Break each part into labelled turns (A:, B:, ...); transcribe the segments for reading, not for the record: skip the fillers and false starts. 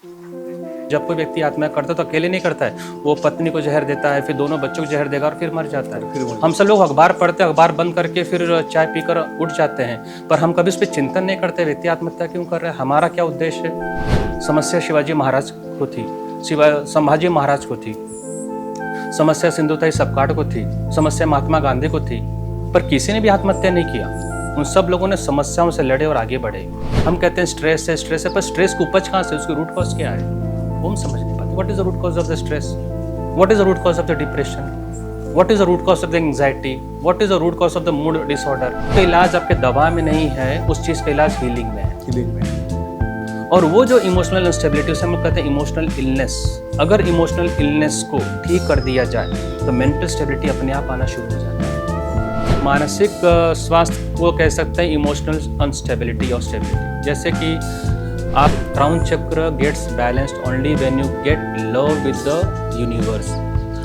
A: जब कोई व्यक्ति आत्महत्या करता है तो अकेले नहीं करता है, वो पत्नी को जहर देता है, फिर दोनों बच्चों को जहर देगा और फिर मर जाता है। हम सब लोग अखबार पढ़ते हैं, अखबार बंद करके फिर चाय पीकर उठ जाते हैं, पर हम कभी उस पर चिंतन नहीं करते व्यक्ति आत्महत्या क्यों कर रहा है, हमारा क्या उद्देश्य है। समस्या शिवाजी महाराज को थी, संभाजी महाराज को थी, समस्या सिंधुताई सपकाट को थी, समस्या महात्मा गांधी को थी, पर किसी ने भी आत्महत्या नहीं किया। उन सब लोगों ने समस्याओं से लड़े और आगे बढ़े। हम कहते हैं स्ट्रेस है, पर स्ट्रेस की उपज कहाँ से, उसकी रूट कॉज क्या है, वो हम समझ नहीं पाते। What is the root cause of the stress, what is the root cause of the depression, what is the root cause of the anxiety, what is the root cause of the mood disorder. तो इलाज आपके दवा में नहीं है, उस चीज का इलाज हीलिंग में है। और वो जो इमोशनल इंस्टेबिलिटी, उसे हम कहते हैं इमोशनल इलनेस, अगर इमोशनल इलनेस को ठीक कर दिया जाए तो मेंटल स्टेबिलिटी अपने आप आना शुरू हो जाता है। मानसिक स्वास्थ्य को कह सकते हैं इमोशनल अनस्टेबिलिटी और स्टेबिलिटी। जैसे कि आप crown chakra gets balanced only when you get love with the universe.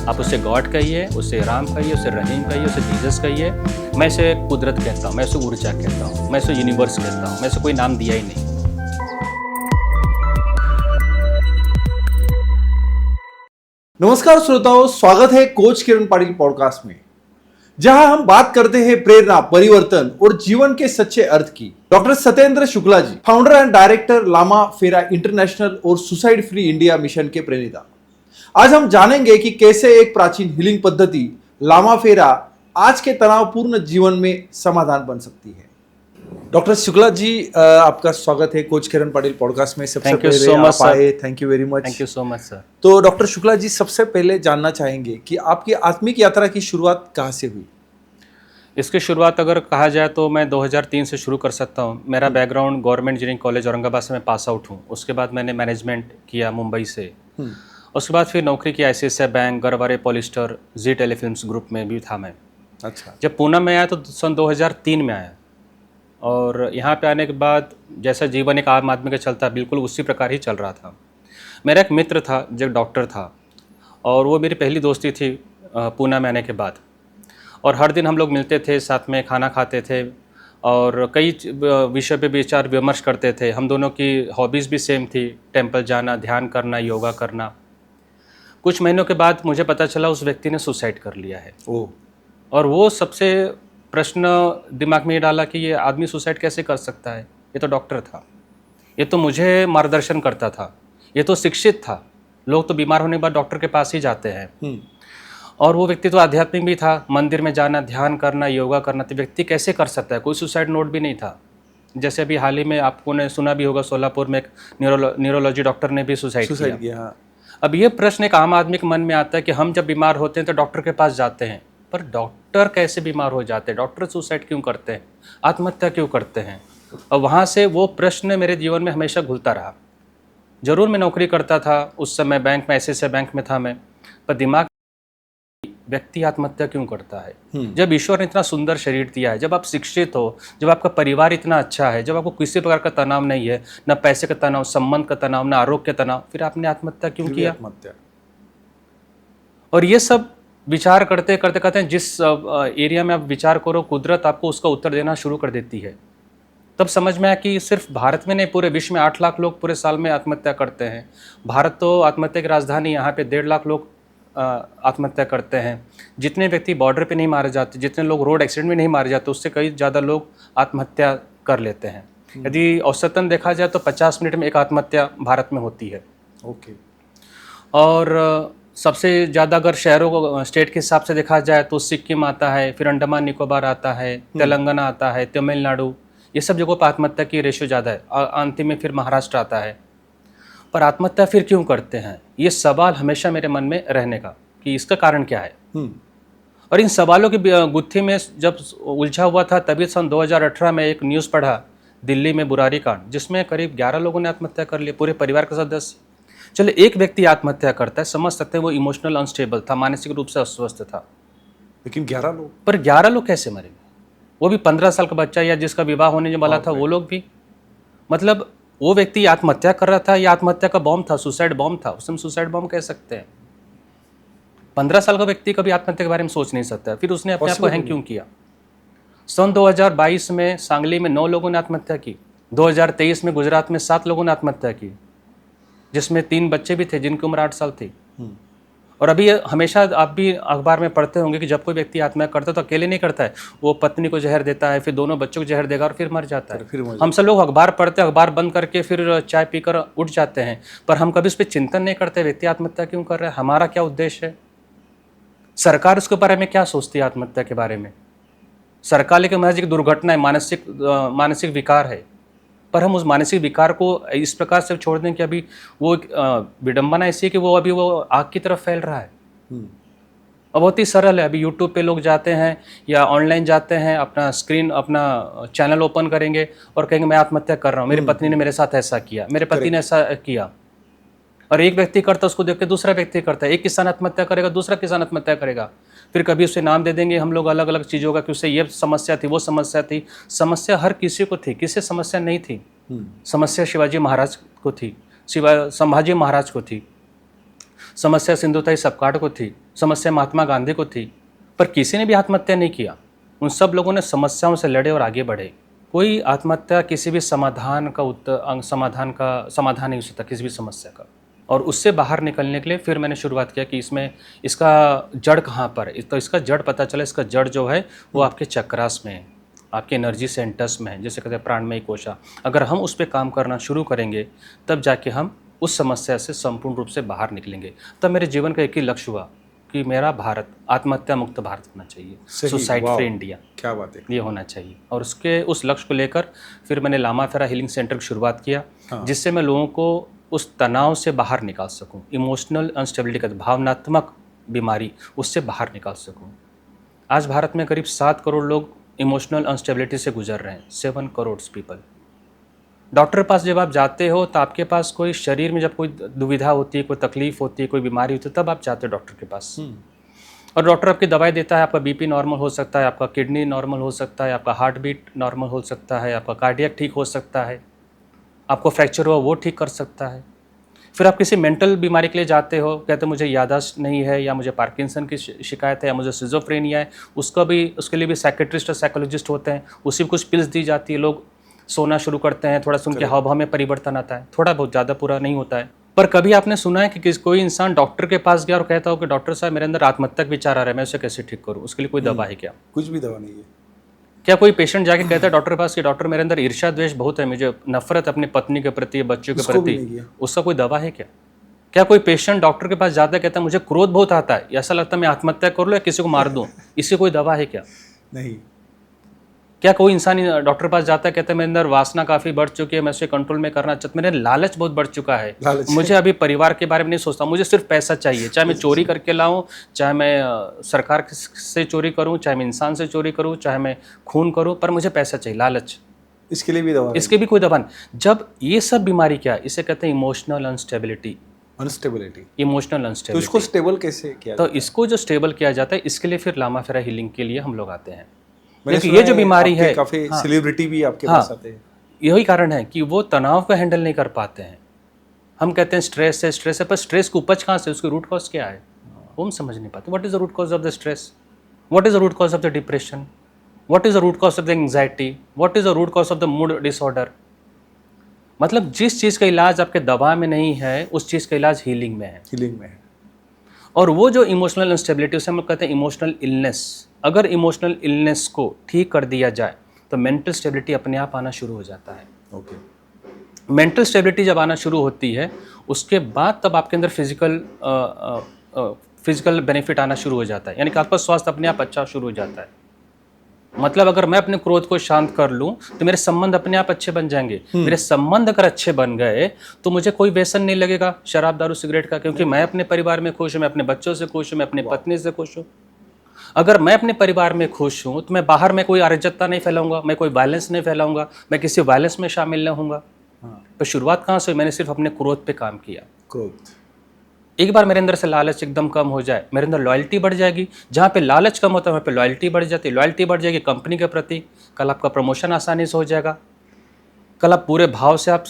A: आप उसे गॉड कहिए, उसे राम कहिए, उसे रहीम कहिए, उसे जीसस कहिए। मैं इसे कुदरत कहता हूँ, मैं इसे ऊर्जा कहता हूँ, मैं इसे यूनिवर्स कहता हूँ, मैं इसे कोई नाम दिया ही नहीं।
B: नमस्कार श्रोताओं, स्वागत है कोच किरण पाटिल पॉडकास्ट में, जहां हम बात करते हैं प्रेरणा, परिवर्तन और जीवन के सच्चे अर्थ की। Doctor Satyendra Shukla ji, founder and director Lama Fera international और सुसाइड फ्री इंडिया मिशन के प्रणेता। आज हम जानेंगे कि कैसे एक प्राचीन हीलिंग पद्धति लामा फेरा आज के तनावपूर्ण जीवन में समाधान बन सकती है। डॉक्टर शुक्ला जी, आपका स्वागत है कोच किरण पाटिल पॉडकास्ट में। सबसे पहले आप आए, thank you very much.
A: Thank you so much sir.
B: तो डॉक्टर शुक्ला जी, सबसे पहले जानना चाहेंगे कि आपकी आत्मिक यात्रा की शुरुआत कहाँ से हुई?
A: इसकी शुरुआत अगर कहा जाए तो मैं 2003 से शुरू कर सकता हूँ। मेरा background government engineering college Aurangabad से मैं पास आउट हूँ। उसके बाद मैंने मैनेजमेंट किया मुंबई से। उसके बाद फिर नौकरी की ICICI बैंक, गरवारे पॉलिस्टर, जी टेलीफिल्म्स ग्रुप में भी था मैं।
B: अच्छा।
A: जब पूना में आया तो सन 2003 में आया, और यहाँ पे आने के बाद जैसा जीवन एक आम आदमी का चलता बिल्कुल उसी प्रकार ही चल रहा था। मेरा एक मित्र था जो डॉक्टर था, और वो मेरी पहली दोस्ती थी पूना में आने के बाद। और हर दिन हम लोग मिलते थे, साथ में खाना खाते थे और कई विषय पे विचार विमर्श करते थे। हम दोनों की हॉबीज़ भी सेम थी, टेंपल जाना, ध्यान करना, योगा करना। कुछ महीनों के बाद मुझे पता चला उस व्यक्ति ने सुसाइड कर लिया है। और वो सबसे प्रश्न दिमाग में ये डाला कि ये आदमी सुसाइड कैसे कर सकता है, ये तो डॉक्टर था, ये तो मुझे मार्गदर्शन करता था, ये तो शिक्षित था। लोग तो बीमार होने के बाद डॉक्टर के पास ही जाते हैं। और वो व्यक्ति तो आध्यात्मिक भी था, मंदिर में जाना, ध्यान करना, योगा करना, तो व्यक्ति कैसे कर सकता है? कोई सुसाइड नोट भी नहीं था। जैसे अभी हाल ही में आपको ने सुना भी होगा, सोलापुर में एक न्यूरोलॉजी डॉक्टर ने भी सुसाइड किया। अब ये प्रश्न एक आम आदमी के मन में आता है कि हम जब बीमार होते हैं तो डॉक्टर के पास जाते हैं, पर डॉक्टर कैसे बीमार हो जाते हैं, डॉक्टर सुसाइड क्यों करते हैं, आत्महत्या क्यों करते हैं? और वहाँ से वो प्रश्न मेरे जीवन में हमेशा घुलता रहा। जरूर मैं नौकरी करता था उस समय, बैंक में, ICICI बैंक में था मैं, पर दिमाग व्यक्ति आत्महत्या क्यों करता है? जब ईश्वर ने इतना सुंदर शरीर दिया है, जब आप शिक्षित हो, जब आपका परिवार इतना अच्छा है, जब आपको किसी प्रकार का तनाव नहीं है, न पैसे का तनाव, संबंध का तनाव, न आरोग्य का तनाव, फिर आपने आत्महत्या क्यों किया? और ये सब विचार करते करते कहते हैं जिस एरिया में आप विचार करो, कुदरत आपको उसका उत्तर देना शुरू कर देती है। तब समझ में आया कि सिर्फ भारत में नहीं, पूरे विश्व में 8 लाख लोग पूरे साल में आत्महत्या करते हैं। भारत तो आत्महत्या की राजधानी, यहाँ पे 1.5 लाख लोग आत्महत्या करते हैं। जितने व्यक्ति बॉर्डर पे नहीं मारे जाते, जितने लोग रोड एक्सीडेंट में नहीं मारे जाते, उससे कई ज़्यादा लोग आत्महत्या कर लेते हैं। यदि औसतन देखा जाए तो 50 मिनट में एक आत्महत्या भारत में होती है। और सबसे ज़्यादा अगर शहरों को, स्टेट के हिसाब से देखा जाए तो सिक्किम आता है, फिर अंडमान निकोबार आता है, तेलंगाना आता है, तमिलनाडु, ये सब जगहों पर आत्महत्या की रेशियो ज़्यादा है। अंतिम में फिर महाराष्ट्र आता है। पर आत्महत्या फिर क्यों करते हैं, ये सवाल हमेशा मेरे मन में रहने का कि इसका कारण क्या है। और इन सवालों की गुत्थी में जब उलझा हुआ था, तभी सन 2018 में एक न्यूज़ पढ़ा दिल्ली में बुरारी कांड, जिसमें करीब 11 लोगों ने आत्महत्या कर ली, पूरे परिवार का सदस्य। चलो एक व्यक्ति आत्महत्या करता है, समझ सकते हैं वो इमोशनल अनस्टेबल था, मानसिक रूप से अस्वस्थ था,
B: लेकिन 11 लोग,
A: पर 11 लोग कैसे मरेंगे? वो भी 15 साल का बच्चा, या जिसका विवाह होने जो वाला था वो लोग भी। मतलब वो व्यक्ति आत्महत्या कर रहा था, या आत्महत्या का बॉम्ब था, सुसाइड बॉम्ब था, उसे हम सुसाइड बॉम्ब कह सकते हैं। 15 साल का व्यक्ति कभी आत्महत्या के बारे में सोच नहीं सकता, फिर उसने अपने आप को हैंग क्यों किया? सन 2022 में सांगली में 9 लोगों ने आत्महत्या की, 2023 में गुजरात में 7 लोगों ने आत्महत्या की। जिसमें 3 बच्चे भी थे जिनकी उम्र 8 साल थी। और अभी हमेशा आप भी अखबार में पढ़ते होंगे कि जब कोई व्यक्ति आत्महत्या करता है तो अकेले नहीं करता है, वो पत्नी को जहर देता है, फिर दोनों बच्चों को जहर देगा और फिर मर जाता है। हम सब लोग अखबार पढ़ते हैं, अखबार बंद करके फिर चाय पीकर उठ जाते हैं, पर हम कभी उस पर चिंतन नहीं करते व्यक्ति आत्महत्या क्यों कर रहा है, हमारा क्या उद्देश्य है, सरकार उसके बारे में क्या सोचती है आत्महत्या के बारे में। सरकार लेकिन महज एक दुर्घटना है, मानसिक विकार है, पर हम उस मानसिक विकार को इस प्रकार से छोड़ दें कि अभी वो विडंबना ऐसी है कि वो अभी वो आग की तरफ फैल रहा है। अब बहुत ही सरल है, अभी यूट्यूब पे लोग जाते हैं या ऑनलाइन जाते हैं, अपना स्क्रीन अपना चैनल ओपन करेंगे और कहेंगे मैं आत्महत्या कर रहा हूँ, मेरी पत्नी ने मेरे साथ ऐसा किया, मेरे पति ने ऐसा किया। और एक व्यक्ति करता है, उसको देख के दूसरा व्यक्ति करता है, एक किसान आत्महत्या करेगा, दूसरा किसान आत्महत्या करेगा, फिर कभी उसे नाम दे देंगे हम लोग अलग अलग चीज़ों का कि उससे ये समस्या थी, वो समस्या थी। समस्या हर किसी को थी, किसी समस्या नहीं थी। समस्या शिवाजी महाराज को थी, संभाजी महाराज को थी, समस्या सिंधुताई सपकाट को थी, समस्या महात्मा गांधी को थी, पर किसी ने भी आत्महत्या नहीं किया। उन सब लोगों ने समस्याओं से लड़े और आगे बढ़े। कोई आत्महत्या किसी भी समाधान नहीं हो सकता किसी भी समस्या का। और उससे बाहर निकलने के लिए फिर मैंने शुरुआत किया कि इसका जड़ कहाँ पर है। तो इसका जड़ पता चला, इसका जड़ जो है वो आपके चक्रास में है, आपके एनर्जी सेंटर्स में है, जैसे कहते हैं प्राणमयी कोशा। अगर हम उस पर काम करना शुरू करेंगे तब जाके हम उस समस्या से संपूर्ण रूप से बाहर निकलेंगे। तब मेरे जीवन का एक ही लक्ष्य हुआ कि मेरा भारत आत्महत्या मुक्त भारत होना चाहिए, सुसाइड फ्री इंडिया।
B: क्या बात है,
A: ये होना चाहिए। और उस लक्ष्य को लेकर फिर मैंने लामा फेरा हीलिंग सेंटर की शुरुआत किया, जिससे मैं लोगों को उस तनाव से बाहर निकाल सकूं, इमोशनल अनस्टेबिलिटी का भावनात्मक बीमारी, उससे बाहर निकाल सकूं। आज भारत में करीब 7 करोड़ लोग इमोशनल अनस्टेबिलिटी से गुजर रहे हैं, 7 करोड़ पीपल। डॉक्टर के पास जब आप जाते हो तो आपके पास कोई शरीर में जब कोई दुविधा होती है, कोई तकलीफ होती है, कोई बीमारी होती है, तब आप जाते हो डॉक्टर के पास। और डॉक्टर आपकी दवाई देता है, आपका बीपी नॉर्मल हो सकता है, आपका किडनी नॉर्मल हो सकता है, आपका हार्ट बीट नॉर्मल हो सकता है, आपका कार्डियक ठीक हो सकता है, आपको फ्रैक्चर हुआ वो ठीक कर सकता है। फिर आप किसी मेंटल बीमारी के लिए जाते हो, कहते मुझे याददाश्त नहीं है, या मुझे पार्किंसन की शिकायत है, या मुझे सिजोफ्रेनिया है, उसके लिए भी साइकेट्रिस्ट और साइकोलॉजिस्ट होते हैं, उसी को कुछ पिल्स दी जाती है, लोग सोना शुरू करते हैं, थोड़ा सा उनके हाव भाव में परिवर्तन आता है, थोड़ा बहुत, ज़्यादा पूरा नहीं होता है। पर कभी आपने सुना है कि कोई इंसान डॉक्टर के पास गया और कहता हो कि डॉक्टर साहब मेरे अंदर आत्महत्या का विचार आ रहा है, मैं उसे कैसे ठीक करूँ, उसके लिए कोई दवा है क्या?
B: कुछ भी दवा नहीं है।
A: क्या कोई पेशेंट जाके कहता है डॉक्टर के पास कि डॉक्टर मेरे अंदर ईर्ष्या द्वेष बहुत है, मुझे नफरत अपनी पत्नी के प्रति, बच्चों के प्रति, उसका कोई दवा है क्या? क्या कोई पेशेंट डॉक्टर के पास जाता है, कहता है मुझे क्रोध बहुत आता है, ऐसा लगता है मैं आत्महत्या कर लूँ या किसी को मार दूँ, इससे कोई दवा है क्या?
B: नहीं।
A: क्या कोई इंसान डॉक्टर के पास जाता है, कहता है मेरे अंदर वासना काफ़ी बढ़ चुकी है, मैं उसे कंट्रोल में करना चाहता हूँ, मेरे लालच बहुत बढ़ चुका है, मुझे अभी परिवार के बारे में नहीं सोचता, मुझे सिर्फ पैसा चाहिए, चाहे मैं चोरी करके लाऊं, चाहे मैं सरकार से चोरी करूं, चाहे मैं इंसान से चोरी करूं, चाहे मैं खून करूं, पर मुझे पैसा चाहिए, लालच।
B: इसके लिए भी दवा,
A: इसके भी कोई दवा नहीं। जब ये सब बीमारी क्या है, इसे कहते हैं इमोशनल अनस्टेबिलिटी। Emotional instability.
B: तो इसको स्टेबल कैसे किया?
A: तो इसको जो स्टेबल किया जाता है, इसके लिए फिर लामा फेरा हीलिंग के लिए हम लोग आते हैं। ये जो बीमारी है,
B: काफी सेलिब्रिटी भी आपके पास आते हैं।
A: यही कारण है कि वो तनाव को हैंडल नहीं कर पाते हैं। हम कहते हैं स्ट्रेस है, पर स्ट्रेस को उपज कहाँ से, उसकी रूट कॉज क्या है, वो हम समझ नहीं पाते। What is the root cause of the stress, what is the root cause of the depression, what is the root cause of the anxiety, what is the root cause of the mood disorder. मतलब जिस चीज़ का इलाज आपके दवा में नहीं है, उस चीज़ का इलाज हीलिंग में है। और वो जो इमोशनल इंस्टेबिलिटी, उसे हम कहते हैं इमोशनल इलनेस। अगर इमोशनल इलनेस को ठीक कर दिया जाए तो मेंटल स्टेबिलिटी अपने आप आना शुरू हो जाता है। मेंटल स्टेबिलिटी जब आना शुरू होती है, उसके बाद तब आपके अंदर फिजिकल बेनिफिट आना शुरू हो जाता है, यानी कि आपका स्वास्थ्य अपने आप अच्छा शुरू हो जाता है। मतलब अगर मैं अपने क्रोध को शांत कर लूं तो मेरे संबंध अपने आप अच्छे बन जाएंगे। मेरे संबंध अगर अच्छे बन गए तो मुझे कोई व्यसन नहीं लगेगा शराब दारू सिगरेट का, क्योंकि मैं अपने परिवार में खुश हूँ, मैं अपने बच्चों से खुश हूँ, मैं अपनी पत्नी से खुश हूँ। अगर मैं अपने परिवार में खुश हूँ तो मैं बाहर में कोई अराजकता नहीं फैलाऊंगा, मैं कोई वायलेंस नहीं फैलाऊंगा, मैं किसी वायलेंस में शामिल नहीं होऊंगा। तो शुरुआत कहाँ से हुई? मैंने सिर्फ अपने क्रोध पे काम किया। एक बार मेरे अंदर से लालच एकदम कम हो जाए, मेरे अंदर लॉयल्टी बढ़ जाएगी। जहाँ पे लालच कम होता है वहाँ पे लॉयल्टी बढ़ जाती है। लॉयल्टी बढ़ जाएगी कंपनी के प्रति, कल आपका प्रमोशन आसानी से हो जाएगा। कल आप पूरे भाव से आप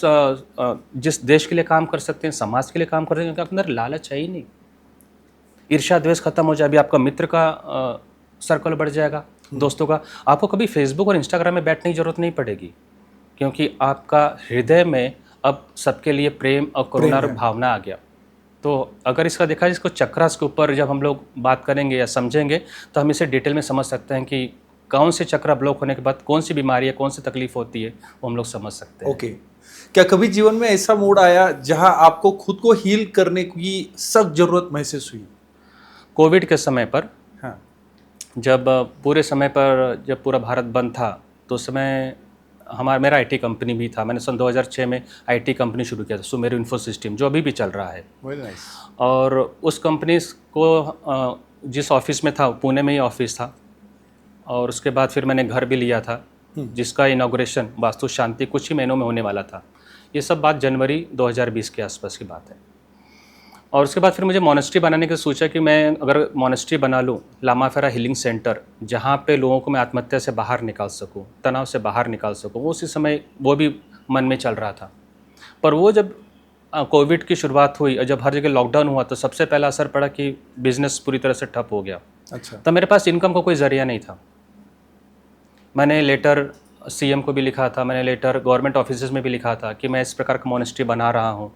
A: जिस देश के लिए काम कर सकते हैं, समाज के लिए काम कर सकते हैं, क्योंकि आपके अंदर लालच है ही नहीं। ईर्ष्या द्वेष खत्म हो जाए, अभी आपका मित्र का सर्कल बढ़ जाएगा, दोस्तों का। आपको कभी फेसबुक और इंस्टाग्राम में बैठने की जरूरत नहीं पड़ेगी, क्योंकि आपका हृदय में अब सबके लिए प्रेम और करुणा और
B: है।
A: भावना आ गया। तो अगर इसका देखा जाए, इसको चक्रास के ऊपर जब हम लोग बात करेंगे या समझेंगे तो हम इसे डिटेल में समझ सकते हैं कि कौन से चक्र ब्लॉक होने के बाद कौन सी बीमारी है, कौन सी तकलीफ होती है, वो हम लोग समझ सकते हैं।
B: ओके। क्या कभी जीवन में ऐसा मोड़ आया जहां आपको खुद को हील करने की सख्त जरूरत महसूस हुई?
A: कोविड के समय पर,
B: हाँ।
A: जब पूरे समय पर जब पूरा भारत बंद था, तो उस समय मेरा आईटी कंपनी भी था। मैंने सन 2006 में आईटी कंपनी शुरू किया था, सुमेरु इन्फो सिस्टम, जो अभी भी चल रहा है।
B: Very nice.
A: और उस कंपनी को जिस ऑफिस में था, पुणे में ही ऑफिस था। और उसके बाद फिर मैंने घर भी लिया था, जिसका इनॉग्रेशन वास्तु शांति कुछ ही महीनों में होने वाला था। ये सब बात जनवरी 2020 के आसपास की बात है। और उसके बाद फिर मुझे मोनेस्ट्री बनाने की सोचा कि मैं अगर मोनेस्ट्री बना लूँ, लामा फेरा हीलिंग सेंटर, जहाँ पे लोगों को मैं आत्महत्या से बाहर निकाल सकूँ, तनाव से बाहर निकाल सकूँ, वो उसी समय वो भी मन में चल रहा था। पर वो जब कोविड की शुरुआत हुई और जब हर जगह लॉकडाउन हुआ, तो सबसे पहला असर पड़ा कि बिज़नेस पूरी तरह से ठप हो गया।
B: अच्छा।
A: तब मेरे पास इनकम का कोई ज़रिया नहीं था। मैंने लेटर सीएम को भी लिखा था, मैंने लेटर गवर्नमेंट ऑफिसेज में भी लिखा था कि मैं इस प्रकार का मोनेस्ट्री बना रहा हूँ,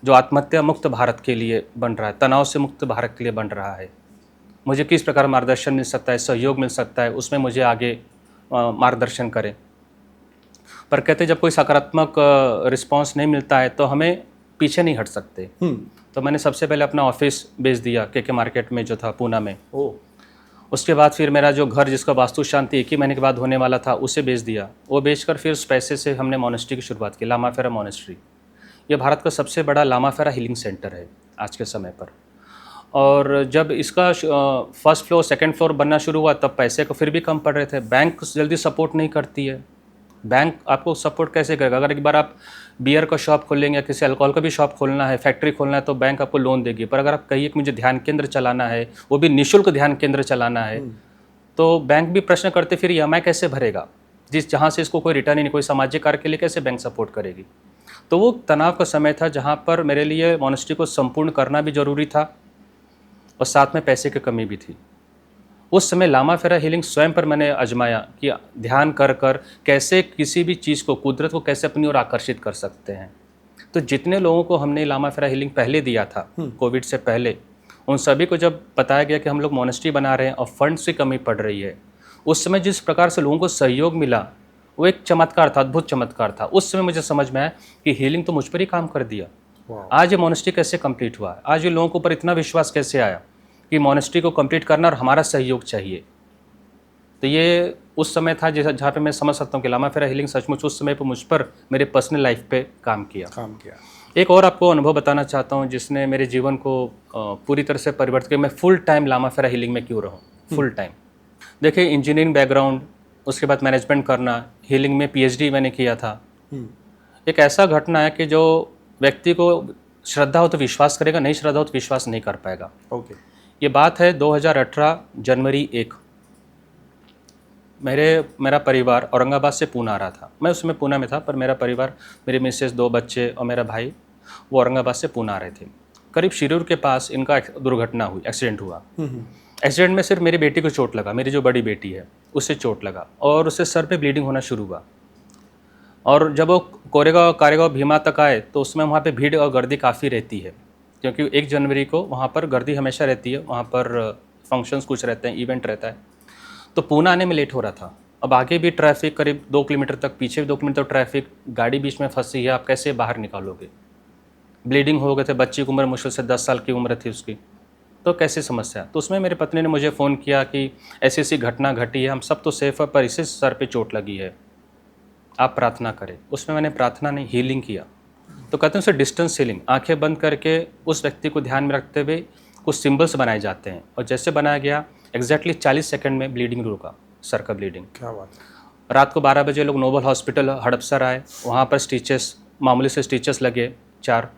A: जो आत्महत्या मुक्त भारत के लिए बन रहा है, तनाव से मुक्त भारत के लिए बन रहा है। मुझे किस प्रकार मार्गदर्शन मिल सकता है, सहयोग मिल सकता है, उसमें मुझे आगे मार्गदर्शन करें। पर कहते जब कोई सकारात्मक रिस्पांस नहीं मिलता है तो हमें पीछे नहीं हट सकते। तो मैंने सबसे पहले अपना ऑफिस बेच दिया के मार्केट में, जो था पूना में। उसके बाद फिर मेरा जो घर, जिसका वास्तु शांति 1 ही महीने के बाद होने वाला था, उसे बेच दिया। वो बेचकर फिर उस पैसे से हमने मोनेस्ट्री की शुरुआत की, लामा फेरा मोनेस्ट्री। ये भारत का सबसे बड़ा लामा फेरा हीलिंग सेंटर है आज के समय पर। और जब इसका फर्स्ट फ्लोर सेकंड फ्लोर बनना शुरू हुआ, तब पैसे को फिर भी कम पड़ रहे थे। बैंक जल्दी सपोर्ट नहीं करती है। बैंक आपको सपोर्ट कैसे करेगा? अगर एक बार आप बियर का शॉप खोलेंगे या किसी अल्कोहल का भी शॉप खोलना है, फैक्ट्री खोलना है, तो बैंक आपको लोन देगी। पर अगर आप कहिए कि मुझे ध्यान केंद्र चलाना है, वो भी निःशुल्क ध्यान केंद्र चलाना है, तो बैंक भी प्रश्न करते फिर ईएमआई कैसे भरेगा, जहाँ से इसको कोई रिटर्न ही नहीं, कोई सामाजिक कार्य के लिए कैसे बैंक सपोर्ट करेगी। तो वो तनाव का समय था जहाँ पर मेरे लिए मोनेस्ट्री को संपूर्ण करना भी जरूरी था और साथ में पैसे की कमी भी थी। उस समय लामा फेरा हीलिंग स्वयं पर मैंने आजमाया कि ध्यान कर कर कैसे किसी भी चीज़ को, कुदरत को कैसे अपनी ओर आकर्षित कर सकते हैं। तो जितने लोगों को हमने लामा फेरा हीलिंग पहले दिया था, कोविड से पहले, उन सभी को जब बताया गया कि हम लोग मोनेस्ट्री बना रहे हैं और फंड्स की कमी पड़ रही है, उस समय जिस प्रकार से लोगों को सहयोग मिला, वो एक चमत्कार था, अद्भुत चमत्कार था। उस समय मुझे समझ में आया कि हीलिंग तो मुझ पर ही काम कर दिया। आज ये मोनेस्ट्री कैसे कंप्लीट हुआ, आज ये लोगों के ऊपर इतना विश्वास कैसे आया कि मोनेस्ट्री को कंप्लीट करना और हमारा सहयोग चाहिए। तो ये उस समय था जहाँ पे मैं समझ सकता हूँ कि लामा फेरा हीलिंग सचमुच उस समय पर मुझ पर, मेरे पर्सनल लाइफ पे काम किया। एक और आपको अनुभव बताना चाहता हूँ जिसने मेरे जीवन को पूरी तरह से परिवर्तित किया। मैं फुल टाइम लामा फेरा हीलिंग में क्यों रहूँ, फुल टाइम। देखिए, इंजीनियरिंग बैकग्राउंड, उसके बाद मैनेजमेंट करना, हीलिंग में पीएचडी मैंने किया था। एक ऐसा घटना है कि जो व्यक्ति को श्रद्धा हो तो विश्वास करेगा, नहीं श्रद्धा हो तो विश्वास नहीं कर पाएगा। ये बात है 2018 जनवरी 1। मेरा परिवार औरंगाबाद से पूना आ रहा था। मैं उसमें पूना में था, पर मेरा परिवार, मेरे मिसेस, 2 बच्चे और मेरा भाई, वो औरंगाबाद से पूना आ रहे थे। करीब शिरूर के पास इनका दुर्घटना हुई, एक्सीडेंट हुआ। एक्सीडेंट में सिर्फ मेरी बेटी को चोट लगा, मेरी जो बड़ी बेटी है उससे चोट लगा और उससे सर पे ब्लीडिंग होना शुरू हुआ। और जब वो कारेगांव भीमा तक आए तो उसमें वहाँ पे भीड़ और गर्दी काफ़ी रहती है, क्योंकि 1 जनवरी को वहाँ पर गर्दी हमेशा रहती है। वहाँ पर फंक्शंस कुछ रहते हैं, इवेंट रहता है। तो पूना आने में लेट हो रहा था। अब आगे भी ट्रैफिक करीब 2 किलोमीटर तक, पीछे भी 2 किलोमीटर ट्रैफिक, गाड़ी बीच में फंसी है, आप कैसे बाहर निकालोगे? ब्लीडिंग हो गए थे, बच्ची की उम्र मुश्किल से 10 साल की उम्र थी उसकी, तो कैसे समस्या। तो उसमें मेरी पत्नी ने मुझे फ़ोन किया कि ऐसी ऐसी घटना घटी है, हम सब तो सेफ है पर इसे सर पे चोट लगी है, आप प्रार्थना करें। उसमें मैंने प्रार्थना नहीं, हीलिंग किया। तो कहते हैं उसे डिस्टेंस हीलिंग, आंखें बंद करके उस व्यक्ति को ध्यान में रखते हुए कुछ सिंबल्स बनाए जाते हैं, और जैसे बनाया गया एग्जैक्टली 40 सेकंड में ब्लीडिंग रुका, सर का ब्लीडिंग।
B: क्या बात है।
A: रात को 12 बजे लोग नोबल हॉस्पिटल हड़पसर आए, वहाँ पर स्टिचेस, मामूली से स्टिचेस लगे 4।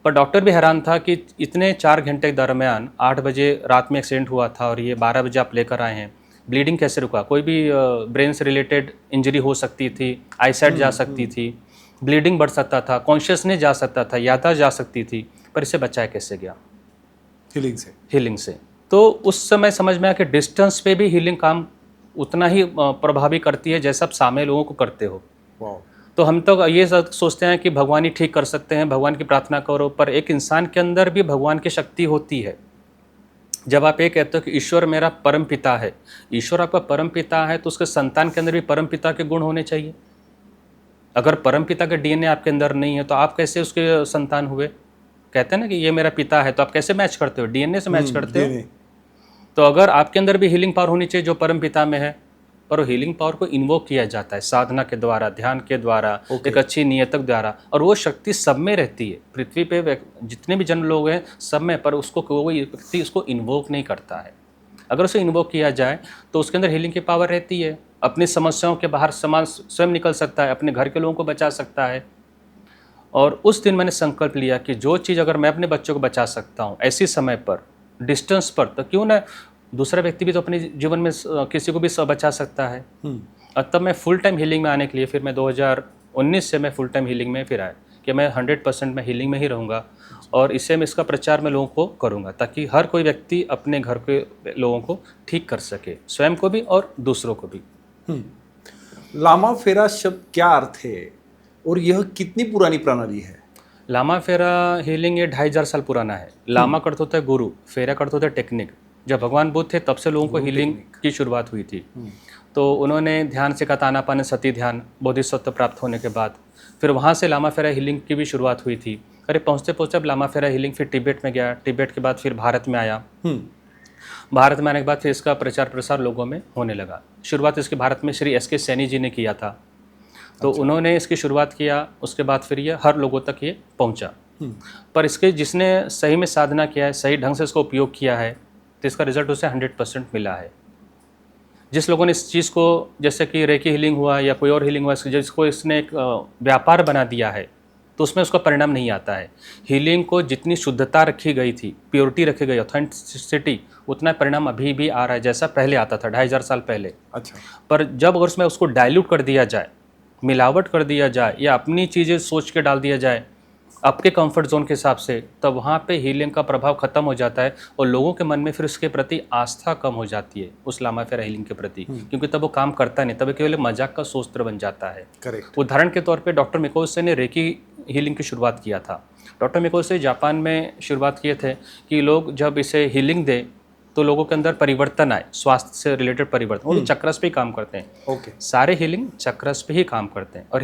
A: पर डॉक्टर भी हैरान था कि इतने 4 घंटे के दरमियान 8 बजे रात में एक्सीडेंट हुआ था और ये 12 बजे आप लेकर आए हैं, ब्लीडिंग कैसे रुका? कोई भी ब्रेन से रिलेटेड इंजरी हो सकती थी, आईसाइट जा सकती थी, ब्लीडिंग बढ़ सकता था, कॉन्शियसनेस जा सकता था, याददाश्त जा सकती थी, पर इसे बचाया कैसे गया? हीलिंग से। तो उस समय समझ में आया कि डिस्टेंस पे भी हीलिंग काम उतना ही प्रभावी करती है जैसा आप सामने लोगों को करते हो। तो हम तो ये सोचते हैं कि भगवान ही ठीक कर सकते हैं, भगवान की प्रार्थना करो, पर एक इंसान के अंदर भी भगवान की शक्ति होती है। जब आप ये कहते हो कि ईश्वर मेरा परम पिता है, ईश्वर आपका परम पिता है, तो उसके संतान के अंदर भी परम पिता के गुण होने चाहिए। अगर परम पिता का डीएनए आपके अंदर नहीं है तो आप कैसे उसके संतान हुए? कहते हैं ना कि ये मेरा पिता है, तो आप कैसे मैच करते हो? डीएनए से मैच करते हो। तो अगर आपके अंदर भी हीलिंग पावर होनी चाहिए जो परम पिता में है, पर वो हीलिंग पावर को इन्वोक किया जाता है साधना के द्वारा, ध्यान के द्वारा, एक अच्छी नियतक द्वारा, और वो शक्ति सब में रहती है। पृथ्वी पे जितने भी जन लोग हैं सब में, पर उसको कोई व्यक्ति उसको इन्वोक नहीं करता है। अगर उसे इन्वोक किया जाए तो उसके अंदर हीलिंग की पावर रहती है। अपनी समस्याओं के बाहर समान स्वयं निकल सकता है, अपने घर के लोगों को बचा सकता है। और उस दिन मैंने संकल्प लिया कि जो चीज़ अगर मैं अपने बच्चों को बचा सकता हूँ ऐसी समय पर, डिस्टेंस पर, तो क्यों ना दूसरा व्यक्ति भी तो अपने जीवन में किसी को भी बचा सकता है। और तब मैं फुल टाइम हीलिंग में आने के लिए फिर मैं 2019 से मैं फुल टाइम हीलिंग में फिर आया कि मैं 100% मैं हीलिंग में ही रहूँगा, और इससे मैं इसका प्रचार मैं लोगों को करूँगा ताकि हर कोई व्यक्ति अपने घर के लोगों को ठीक कर सके, स्वयं को भी और दूसरों को भी।
B: लामा फेरा शब्द क्या अर्थ है और यह कितनी पुरानी प्रणाली है?
A: लामा फेरा हीलिंग ये 2500 साल पुराना है। लामा का अर्थ होता है गुरु, फेरा का अर्थ होता है टेक्निक। जब भगवान बुद्ध थे तब से लोगों को हीलिंग की शुरुआत हुई थी। तो उन्होंने ध्यान से आनापान सती ध्यान, बोधिसत्व प्राप्त होने के बाद फिर वहाँ से लामा फेरा हीलिंग की भी शुरुआत हुई थी। अरे पहुँचते पहुँचते अब लामा फेरा हीलिंग फिर तिब्बत में गया, तिब्बत के बाद फिर भारत में आया। भारत में आने के बाद फिर इसका प्रचार प्रसार लोगों में होने लगा। शुरुआत इसकी भारत में श्री एस के सैनी जी ने किया था, तो उन्होंने इसकी शुरुआत किया। उसके बाद फिर ये हर लोगों तक ये पहुंचा। पर इसके जिसने सही में साधना किया है, सही ढंग से इसको उपयोग किया है, तो इसका रिजल्ट उसे 100% मिला है। जिस लोगों ने इस चीज़ को, जैसे कि रेकी हीलिंग हुआ या कोई और हीलिंग हुआ, जिसको इसने एक व्यापार बना दिया है, तो उसमें उसका परिणाम नहीं आता है। हीलिंग को जितनी शुद्धता रखी गई थी, प्योरिटी रखी गई, ऑथेंटिसिटी, उतना परिणाम अभी भी आ रहा है जैसा पहले आता था 2500 साल पहले।
B: अच्छा।
A: पर जब अगर उसमें उसको डाइल्यूट कर दिया जाए, मिलावट कर दिया जाए, या अपनी चीज़ें सोच के डाल दिया जाए आपके कंफर्ट जोन के हिसाब से, तब वहाँ पे हीलिंग का प्रभाव खत्म हो जाता है और लोगों के मन में फिर उसके प्रति आस्था कम हो जाती है, उस लामा फेरा हीलिंग के प्रति, क्योंकि तब वो काम करता नहीं, तब केवल मजाक का सोस्त्र बन जाता है।
B: करेक्ट।
A: उदाहरण के तौर पे डॉक्टर मिकोसे ने रेकी हीलिंग की शुरुआत किया था। डॉक्टर मिकोसे जापान में शुरुआत किए थे कि लोग जब इसे हीलिंग दे तो लोगों के अंदर परिवर्तन आए, स्वास्थ्य से रिलेटेड परिवर्तन। वो भी चक्रस पे ही काम करते हैं।
B: ओके।
A: सारे हीलिंग चक्रस पे ही काम करते हैं। और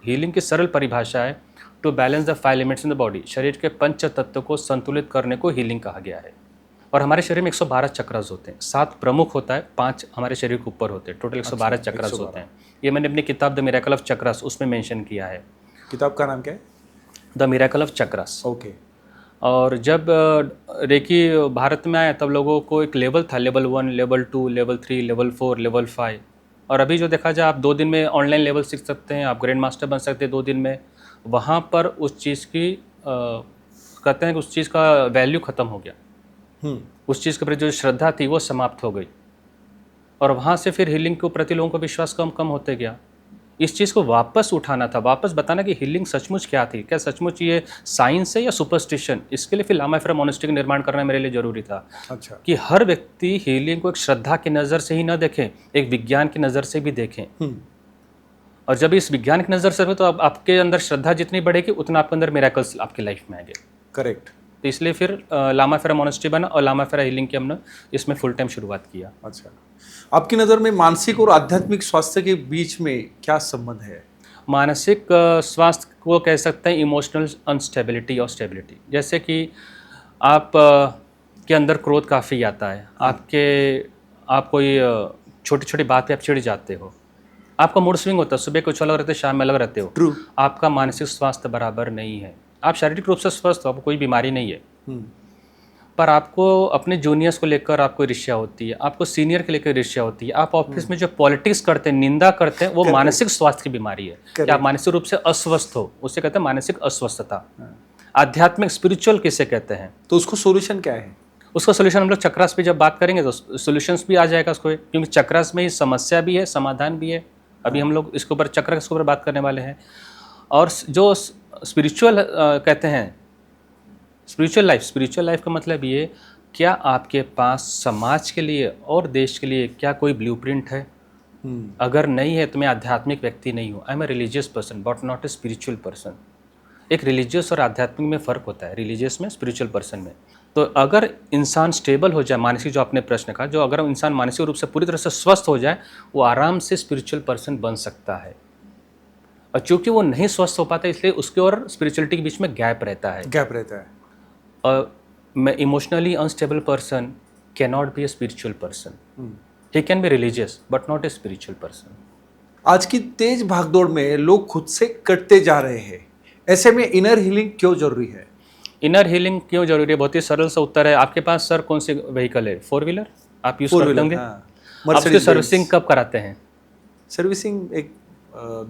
A: हीलिंग की सरल परिभाषा है to balance the 5 elements in the body. शरीर के 5 तत्व को संतुलित करने को हीलिंग कहा गया है। और हमारे शरीर में 112 चक्रस होते हैं। 7 प्रमुख होता है, 5 हमारे शरीर के ऊपर होते हैं। टोटल 112 चक्रस होते हैं। ये मैंने अपनी किताब द मिरेकल ऑफ चक्रस उसमें मेंशन किया है।
B: किताब का नाम क्या है?
A: The miracle of chakras.
B: Okay.
A: और जब रेकी भारत में आया तब लोगों को एक लेवल था, level 1, level 2, level 3, level 4, level 5। और अभी जो देखा जाए, आप 2 दिन में ऑनलाइन लेवल सीख सकते हैं, आप ग्रैंड मास्टर बन सकते हैं 2 दिन में। वहाँ पर उस चीज़ की कहते हैं कि उस चीज़ का वैल्यू ख़त्म हो गया। उस चीज़ के प्रति जो श्रद्धा थी वो समाप्त हो गई, और वहाँ से फिर हीलिंग के प्रति लोगों का विश्वास कम होते गया। इस चीज़ को वापस उठाना था, वापस बताना कि हीलिंग सचमुच क्या थी, क्या सचमुच ये साइंस है या सुपरस्टिशन। इसके लिए फिर लामा फेरा मोनेस्ट्री का निर्माण करना मेरे लिए ज़रूरी था।
B: अच्छा।
A: कि हर व्यक्ति हीलिंग को एक श्रद्धा की नज़र से ही ना देखें, एक विज्ञान की नज़र से भी देखें। और जब इस विज्ञान की नज़र से हो तो आपके अंदर श्रद्धा जितनी बढ़ेगी उतना आपके अंदर मिरेकल्स आपकी लाइफ में आएंगे।
B: करेक्ट।
A: तो इसलिए फिर लामा फेरा मोनेस्ट्री बना और लामा फेरा हीलिंग की हमने इसमें फुल टाइम शुरुआत किया।
B: अच्छा, आपकी नज़र में मानसिक और आध्यात्मिक स्वास्थ्य के बीच में क्या संबंध है? मानसिक
A: स्वास्थ्य को कह सकते हैं इमोशनल अनस्टेबिलिटी और स्टेबिलिटी। जैसे कि आप के अंदर क्रोध काफ़ी आता है, आप कोई छोटी छोटी बात पे आप चिढ़ जाते हो, आपका मूड स्विंग होता है, सुबह कुछ अलग रहते हो, शाम में अलग रहते हो।
B: ट्रू।
A: आपका मानसिक स्वास्थ्य बराबर नहीं है। आप शारीरिक रूप से स्वस्थ हो, आपको कोई बीमारी नहीं है, पर आपको अपने जूनियर्स को लेकर आपको ईर्ष्या होती है, आपको सीनियर के लेकर ईर्ष्या होती है, आप ऑफिस में जो पॉलिटिक्स करते हैं, निंदा करते हैं, वो मानसिक स्वास्थ्य की बीमारी है कि आप मानसिक रूप से अस्वस्थ हो, उसे कहते हैं मानसिक अस्वस्थता। आध्यात्मिक स्पिरिचुअल किसे कहते हैं?
B: तो उसको सोल्यूशन क्या है?
A: उसका सोल्यूशन हम लोग चक्रास पे जब बात करेंगे तो सोल्यूशंस भी आ जाएगा उसको, क्योंकि चक्रास में ही समस्या भी है, समाधान भी है। अभी हम लोग इसके ऊपर चक्र के ऊपर बात करने वाले हैं। और जो स्पिरिचुअल कहते हैं स्पिरिचुअल लाइफ का मतलब ये, क्या आपके पास समाज के लिए और देश के लिए क्या कोई ब्लूप्रिंट है? अगर नहीं है तो मैं आध्यात्मिक व्यक्ति नहीं हूँ। I am a religious person but not a spiritual person. एक रिलीजियस और आध्यात्मिक में फ़र्क होता है, रिलीजियस में, स्पिरिचुअल पर्सन में। तो अगर इंसान स्टेबल हो जाए, मानसिक, जो आपने प्रश्न कहा, जो अगर इंसान मानसिक रूप से पूरी तरह से स्वस्थ हो जाए, वो आराम से स्पिरिचुअल पर्सन बन सकता है। और चूंकि वो नहीं स्वस्थ हो पाता, इसलिए उसके और स्पिरिचुअलिटी के बीच में गैप रहता है। और मैं emotionally unstable person can not be A spiritual person. He can be religious but not a spiritual person.
B: आज की तेज भागदौड़ में लोग खुद से कटते जा रहे हैं, ऐसे में इनर हीलिंग क्यों जरूरी है?
A: इनर हीलिंग क्यों जरूरी है? बहुत ही सरल सा उत्तर है। आपके पास सर कौन सी व्हीकल है? 4 व्हीलर आप यूज करते होंगे। आप उसकी सर्विसिंग कब कराते हैं?
B: सर्विसिंग एक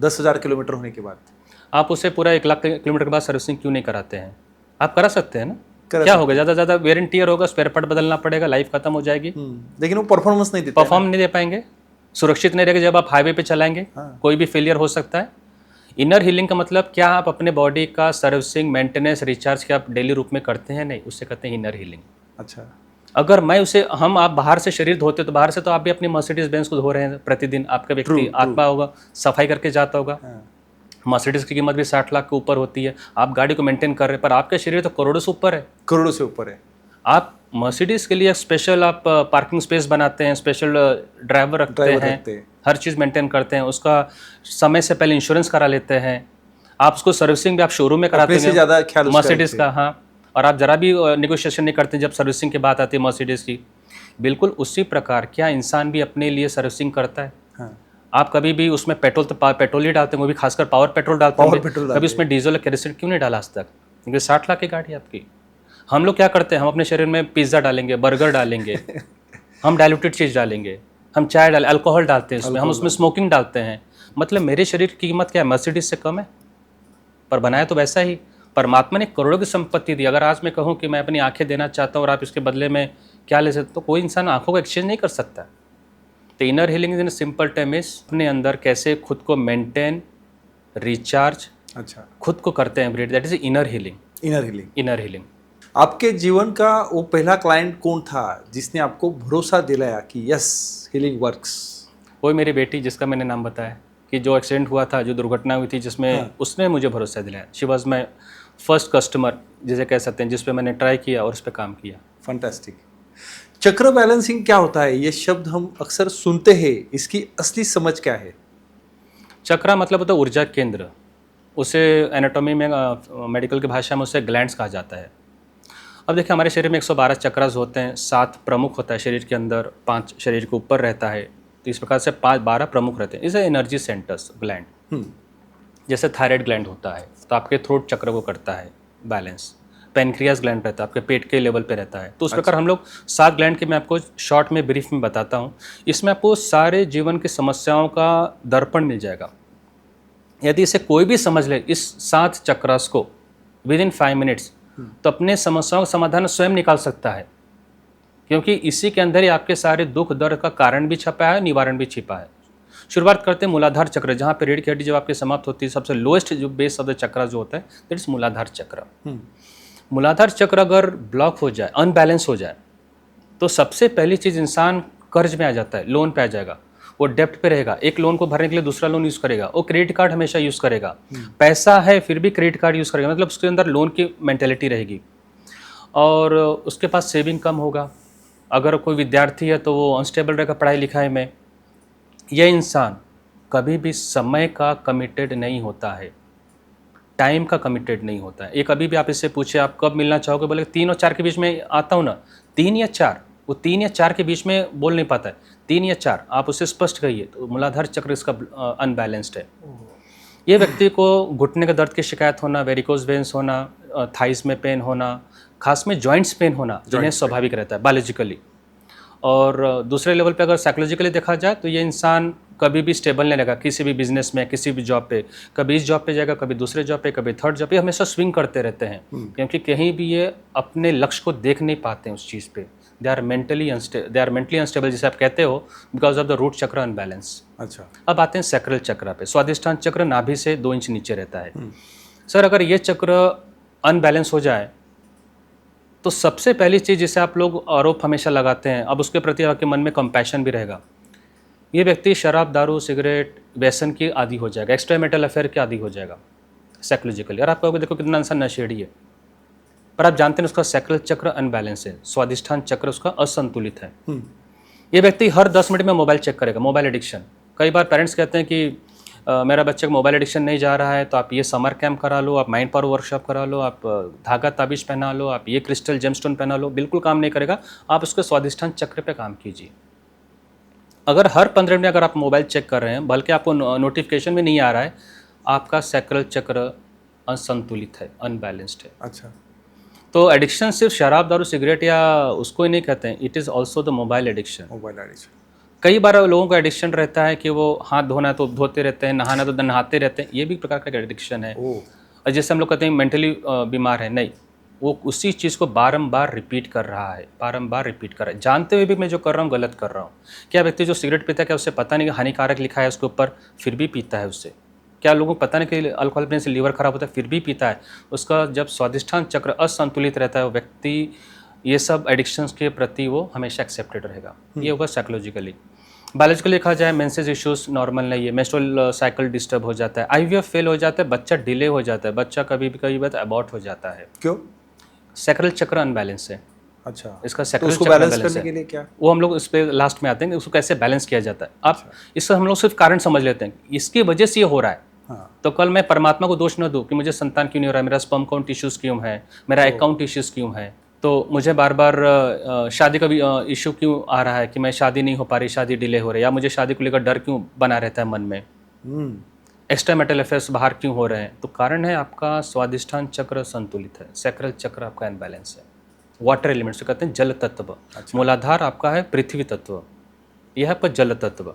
B: 10,000 किलोमीटर होने के बाद।
A: आप उसे पूरा 1 लाख किलोमीटर के बाद सर्विसिंग क्यों नहीं कराते हैं? आप करा सकते हैं ना। क्या होगा? ज़्यादा ज़्यादा वेयर एंड टियर होगा, स्पेयर पार्ट बदलना पड़ेगा, लाइफ खत्म हो जाएगी।
B: लेकिन वो परफॉर्मेंस नहीं देते,
A: परफॉर्म नहीं दे पाएंगे, सुरक्षित नहीं रहेगा। जब आप हाईवे पे चलाएंगे कोई भी फेलियर हो सकता है। इनर हीलिंग का मतलब क्या? आप अपने बॉडी का सर्विसिंग, मेंटेनेंस, रिचार्ज क्या आप डेली रूप में करते हैं? नहीं, उससे कहते हैं इनर हीलिंग।
B: अच्छा।
A: अगर मैं उसे आप बाहर से शरीर धोते तो बाहर से तो आप भी अपनी मर्सिडीज बेंज को धो रहे हैं प्रतिदिन। आपका व्यक्ति आत्मा होगा, सफाई करके जाता होगा। मर्सिडीज की कीमत भी 60 लाख के ऊपर होती है। आप गाड़ी को मेंटेन कर रहे हैं, पर आपका शरीर तो करोड़ों से ऊपर है।
B: करोड़ों से ऊपर है।
A: आप मर्सिडीज के लिए स्पेशल आप पार्किंग स्पेस बनाते हैं, स्पेशल ड्राइवर रखते हैं, हर चीज़ मेंटेन करते हैं, उसका समय से पहले इंश्योरेंस करा लेते हैं। आप उसको सर्विसिंग भी आप शोरूम में कराते हैं मर्सिडीज का। हाँ, और आप जरा भी नेगोशिएशन नहीं करते जब सर्विसिंग की बात आती है मर्सिडीज की। बिल्कुल उसी प्रकार क्या इंसान भी अपने लिए सर्विसिंग करता है? हाँ। आप कभी भी उसमें पेट्रोल ही डालते हैं, वो भी खासकर पावर पेट्रोल डालते हैं। कभी उसमें डीजल और केरोसिन क्यों नहीं डाला आज तक? क्योंकि 60 लाख की गाड़ी है आपकी। हम लोग क्या करते हैं? हम अपने शरीर में पिज्ज़ा डालेंगे, बर्गर डालेंगे, हम डाइल्यूटेड चीज़ डालेंगे, हम चाय डालें, अल्कोहल डालते हैं उसमें, हम उसमें स्मोकिंग डालते हैं। मतलब मेरे शरीर की कीमत क्या है? मर्सिडीज से कम है, पर बनाया तो वैसा ही। परमात्मा ने करोड़ों की संपत्ति दी। अगर आज मैं कहूँ कि मैं अपनी आंखें देना चाहता हूँ और आप इसके बदले में क्या ले सकते, तो कोई इंसान आंखों को एक्सचेंज नहीं कर सकता। तो inner healing in simple term is अपने अंदर कैसे खुद को मेंटेन, रिचार्ज, अच्छा, खुद को करते हैं upgrade, that is inner healing.
B: आपके जीवन का वो पहला क्लाइंट कौन था जिसने आपको भरोसा दिलाया कि यस हीलिंग वर्क्स?
A: वही मेरी बेटी, जिसका मैंने नाम बताया कि जो एक्सीडेंट हुआ था, जो दुर्घटना हुई थी, जिसमें उसने मुझे भरोसा दिलाया। She was my first customer जिसे कह सकते हैं, जिस पे मैंने ट्राई किया और उस पर काम किया।
B: फैंटास्टिक। चक्र बैलेंसिंग क्या होता है? ये शब्द हम अक्सर सुनते हैं, इसकी असली समझ क्या है?
A: चक्र मतलब होता है ऊर्जा केंद्र। उसे एनाटॉमी में, मेडिकल की भाषा में उसे ग्लैंड्स कहा जाता है। अब देखिए, हमारे शरीर में 112 चक्रास होते हैं, 7 प्रमुख होता है शरीर के अंदर, 5 शरीर के ऊपर रहता है। तो इस प्रकार से 12 प्रमुख रहते हैं। इसे एनर्जी सेंटर्स, ग्लैंड। जैसे थायराइड ग्लैंड होता है तो आपके थ्रोट चक्र को करता है बैलेंस। पेनक्रियास ग्लैंड रहता है, आपके पेट के लेवल पे रहता है। तो उस प्रकार हम लोग 7 ग्लैंड के मैं आपको शॉर्ट में, ब्रीफ में बताता हूँ। इसमें आपको सारे जीवन की समस्याओं का दर्पण मिल जाएगा। यदि इसे कोई भी समझ ले, इस 7 चक्रास को, विद इन 5 मिनट्स, तो अपने समस्याओं का समाधान स्वयं निकाल सकता है। क्योंकि इसी के अंदर ही आपके सारे दुख दर्द का कारण भी छपा है, निवारण भी छिपा है। शुरुआत करते हैं मूलाधार चक्र, जहाँ पे रीढ़ की हड्डी जब आपकी समाप्त होती है, सबसे लोएस्ट जो बेस ऑफ द चक्र जो होता है, दैट इज मूलाधार चक्र। मूलाधार चक्र अगर ब्लॉक हो जाए, अनबैलेंस हो जाए, तो सबसे पहली चीज़, इंसान कर्ज में आ जाता है, लोन पे आ जाएगा, वो डेप्ट पे रहेगा। एक लोन को भरने के लिए दूसरा लोन यूज़ करेगा, वो क्रेडिट कार्ड हमेशा यूज़ करेगा। पैसा है फिर भी क्रेडिट कार्ड यूज़ करेगा, मतलब उसके अंदर लोन की मेंटेलिटी रहेगी। और उसके पास सेविंग कम होगा। अगर कोई विद्यार्थी है तो वो अनस्टेबल रहेगा पढ़ाई लिखाई में। यह इंसान कभी भी समय का कमिटेड नहीं होता है, टाइम का कमिटेड नहीं होता है। एक अभी भी आप इससे पूछे आप कब मिलना चाहोगे, बोले 3 और 4 के बीच में आता हूँ ना। 3 या 4, वो 3 या 4 के बीच में बोल नहीं पाता है। 3 या 4 आप उसे स्पष्ट कहिए, तो मूलाधार चक्र इसका अनबैलेंस्ड है। ये व्यक्ति को घुटने का दर्द की शिकायत होना, वेरिकोज वेन्स होना, थाइस में पेन होना, खास में जॉइंट्स पेन होना, जिन्हें स्वाभाविक रहता है बायोलॉजिकली। और दूसरे लेवल पे अगर साइकोलॉजिकली देखा जाए तो ये इंसान कभी भी स्टेबल नहीं रहेगा किसी भी बिजनेस में, किसी भी जॉब पे। कभी इस जॉब पे जाएगा, कभी दूसरे जॉब पे, कभी थर्ड जॉब पे, हमेशा स्विंग करते रहते हैं। क्योंकि कहीं भी ये अपने लक्ष्य को देख नहीं पाते हैं उस चीज़ पे। दे आर मेंटली अनस्टेबल जिसे आप कहते हो, बिकॉज ऑफ द रूट चक्र अनबैलेंस। अच्छा, अब आते हैं सैक्रल चक्र पे। स्वादिष्ठान चक्र नाभि से 2 इंच नीचे रहता है। सर, अगर ये चक्र अनबैलेंस हो जाए तो सबसे पहली चीज़ जिसे आप लोग आरोप हमेशा लगाते हैं, अब उसके प्रति आपके मन में कंपैशन भी रहेगा ये व्यक्ति शराब, दारू, सिगरेट, व्यसन की आदी हो जाएगा, एक्स्ट्रा मेटल अफेयर के आदी हो जाएगा साइकोलॉजिकली। और आप कहोगे देखो कितना इंसान नशेड़ी है, पर आप जानते हैं उसका सैक्रल चक्र अनबैलेंस है, स्वादिष्ठान चक्र उसका असंतुलित है। ये व्यक्ति हर 10 मिनट में मोबाइल चेक करेगा, मोबाइल एडिक्शन। कई बार पेरेंट्स कहते हैं कि मेरा बच्चे को मोबाइल एडिक्शन नहीं जा रहा है तो आप ये समर कैंप करा लो, आप माइंड पावर वर्कशॉप करा लो, आप धागा ताबीज पहना लो, आप ये क्रिस्टल जेमस्टोन पहना लो, बिल्कुल काम नहीं करेगा। आप उसके स्वादिष्ठान चक्र पे काम कीजिए। अगर हर 15 मिनट अगर आप मोबाइल चेक कर रहे हैं, बल्कि आपको नोटिफिकेशन भी नहीं आ रहा है, आपका सैक्रल चक्र असंतुलित है, अनबैलेंस्ड है।
B: अच्छा।
A: तो एडिक्शन सिर्फ शराब, दारू, सिगरेट या उसको ही नहीं कहते हैं, it is also the mobile addiction.
B: Mobile addiction.
A: कई बार लोगों का एडिक्शन रहता है कि वो हाथ धोना है तो धोते रहते हैं, नहाना तो नहाते रहते हैं, ये भी प्रकार का एडिक्शन है। और जैसे हम लोग कहते हैं मेंटली बीमार है, नहीं, वो उसी चीज़ को बारंबार रिपीट कर रहा है, बारंबार रिपीट कर रहा है, जानते हुए भी मैं जो कर रहा हूँ गलत कर रहा हूँ। क्या व्यक्ति जो सिगरेट पीता है, क्या उससे पता नहीं कि हानिकारक लिखा है उसके ऊपर, फिर भी पीता है उससे? क्या लोगों को पता नहीं कि अल्कोहल पीने से लीवर खराब होता है, फिर भी पीता है? उसका जब स्वादिष्ठान चक्र असंतुलित रहता है, वो व्यक्ति ये सब एडिक्शंस के प्रति वो हमेशा एक्सेप्टेड रहेगा। ये होगा साइकोलॉजिकली। बायोलॉजिकली देखा जाए, मेंसेस इश्यूज नॉर्मल नहीं है, मेंस्ट्रुअल साइकिल डिस्टर्ब हो जाता है, आईवीएफ फेल हो जाता है, बच्चा डिले हो जाता है, बच्चा कभी बार अबॉर्ट हो जाता है।
B: क्यों?
A: सैक्रल चक्र अनबैलेंस है।
B: अच्छा।
A: इसका
B: तो
A: सैक्रल
B: उसको
A: चक्र
B: बैलेंस
A: अनबैलेंस
B: करने
A: है।
B: के लिए क्या?
A: वो हम लोग इस पे लास्ट में आते हैं कि उसको कैसे बैलेंस किया जाता है। आप इससे हम लोग सिर्फ कारण समझ लेते हैं, इसकी वजह से ये हो रहा है।
B: हाँ।
A: तो कल मैं परमात्मा को दोष न दूं कि मुझे संतान क्यों नहीं हो रहा है, मेरा स्पर्म काउंट इश्यूज क्यों है, मेरा एग काउंट इश्यूज क्यों है, तो मुझे बार बार शादी का भी इशू क्यों आ रहा है कि मैं शादी नहीं हो पा रही, शादी डिले हो रही है, या मुझे शादी को लेकर डर क्यों बना रहता है मन में, एक्स्ट्रा मेटल अफेयर्स बाहर क्यों हो रहे हैं? तो कारण है आपका स्वादिष्ठान चक्र संतुलित है, सैक्रल चक्र आपका अनबैलेंस है। वाटर एलिमेंट्स कहते हैं जल तत्व।
B: अच्छा।
A: मूलाधार आपका है पृथ्वी तत्व, यह आपका जल तत्व।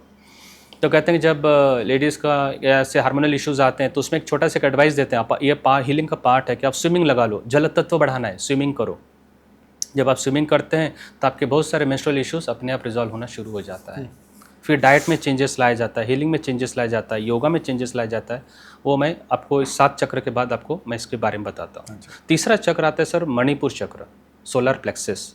A: तो कहते हैं कि जब लेडीज़ का ऐसे हार्मोनल इश्यूज आते हैं तो उसमें एक छोटा सा एडवाइस देते हैं, आप ये हीलिंग का पार्ट है कि आप स्विमिंग लगा लो, जल तत्व बढ़ाना है, स्विमिंग करो। जब आप स्विमिंग करते हैं तो आपके बहुत सारे मेंस्ट्रुअल इश्यूज अपने आप रिजॉल्व होना शुरू हो जाता है। फिर डाइट में चेंजेस लाया जाता है, हीलिंग में चेंजेस लाया जाता है, योगा में चेंजेस लाया जाता है। वो मैं आपको इस 7 चक्र के बाद आपको मैं इसके बारे में बताता हूँ। तीसरा चक्र आता है सर मणिपुर चक्र, सोलर प्लेक्सस।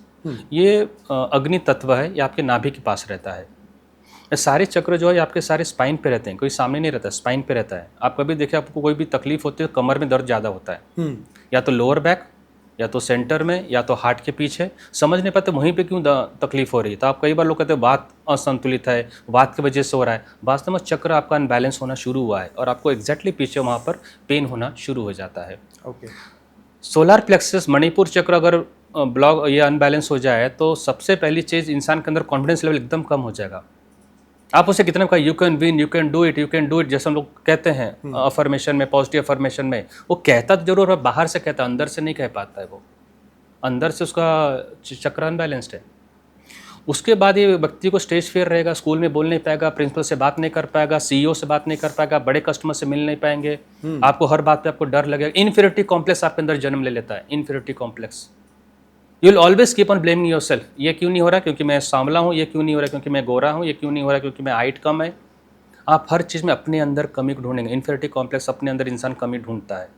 A: ये अग्नि तत्व है, ये आपके नाभि के पास रहता है। ये सारे चक्र जो है आपके सारे स्पाइन पे रहते हैं, कोई सामने नहीं रहता, स्पाइन पे रहता है। आप कभी देखिए आपको कोई भी तकलीफ होती है तो कमर में दर्द ज़्यादा होता है, या तो लोअर बैक, या तो सेंटर में, या तो हार्ट के पीछे। समझ नहीं पाते वहीं पे क्यों तकलीफ हो रही है। तो आप कई बार लोग कहते हैं वात असंतुलित है, वात की वजह से हो रहा है। वास्तव में चक्र आपका अनबैलेंस होना शुरू हुआ है और आपको एग्जैक्टली पीछे वहाँ पर पेन होना शुरू हो जाता है।
B: ओके।
A: सोलर प्लेक्सस मणिपुर चक्र अगर ब्लॉक ये अनबैलेंस हो जाए तो सबसे पहली चीज़, इंसान के अंदर कॉन्फिडेंस लेवल एकदम कम हो जाएगा। आप उसे कितना कहा you can win, you can do it, you can do it, जैसे हम लोग कहते हैं अफर्मेशन में, पॉजिटिव अफर्मेशन में, वो कहता तो जरूर है, बाहर से कहता, अंदर से नहीं कह पाता है। वो अंदर से उसका चक्र अनबैलेंस्ड है। उसके बाद ये व्यक्ति को स्टेज फेयर रहेगा, स्कूल में बोल नहीं पाएगा, प्रिंसिपल से बात नहीं कर पाएगा, सीईओ से बात नहीं कर पाएगा, बड़े कस्टमर से मिल नहीं पाएंगे। आपको हर बात पे आपको डर लगेगा। इन्फीरियरिटी कॉम्प्लेक्स आपके अंदर जन्म ले लेता है, inferiority complex. You will always keep on blaming yourself. ये क्यों नहीं हो रहा क्योंकि मैं सांवला हूँ, ये क्यों नहीं हो रहा क्योंकि मैं गोरा हूँ, ये क्यों नहीं हो रहा क्योंकि मैं हाइट कम है। आप हर चीज़ में अपने अंदर कमी को ढूंढेंगे। इन्फीरियरिटी कॉम्प्लेक्स अपने अंदर इंसान कमी ढूंढता है।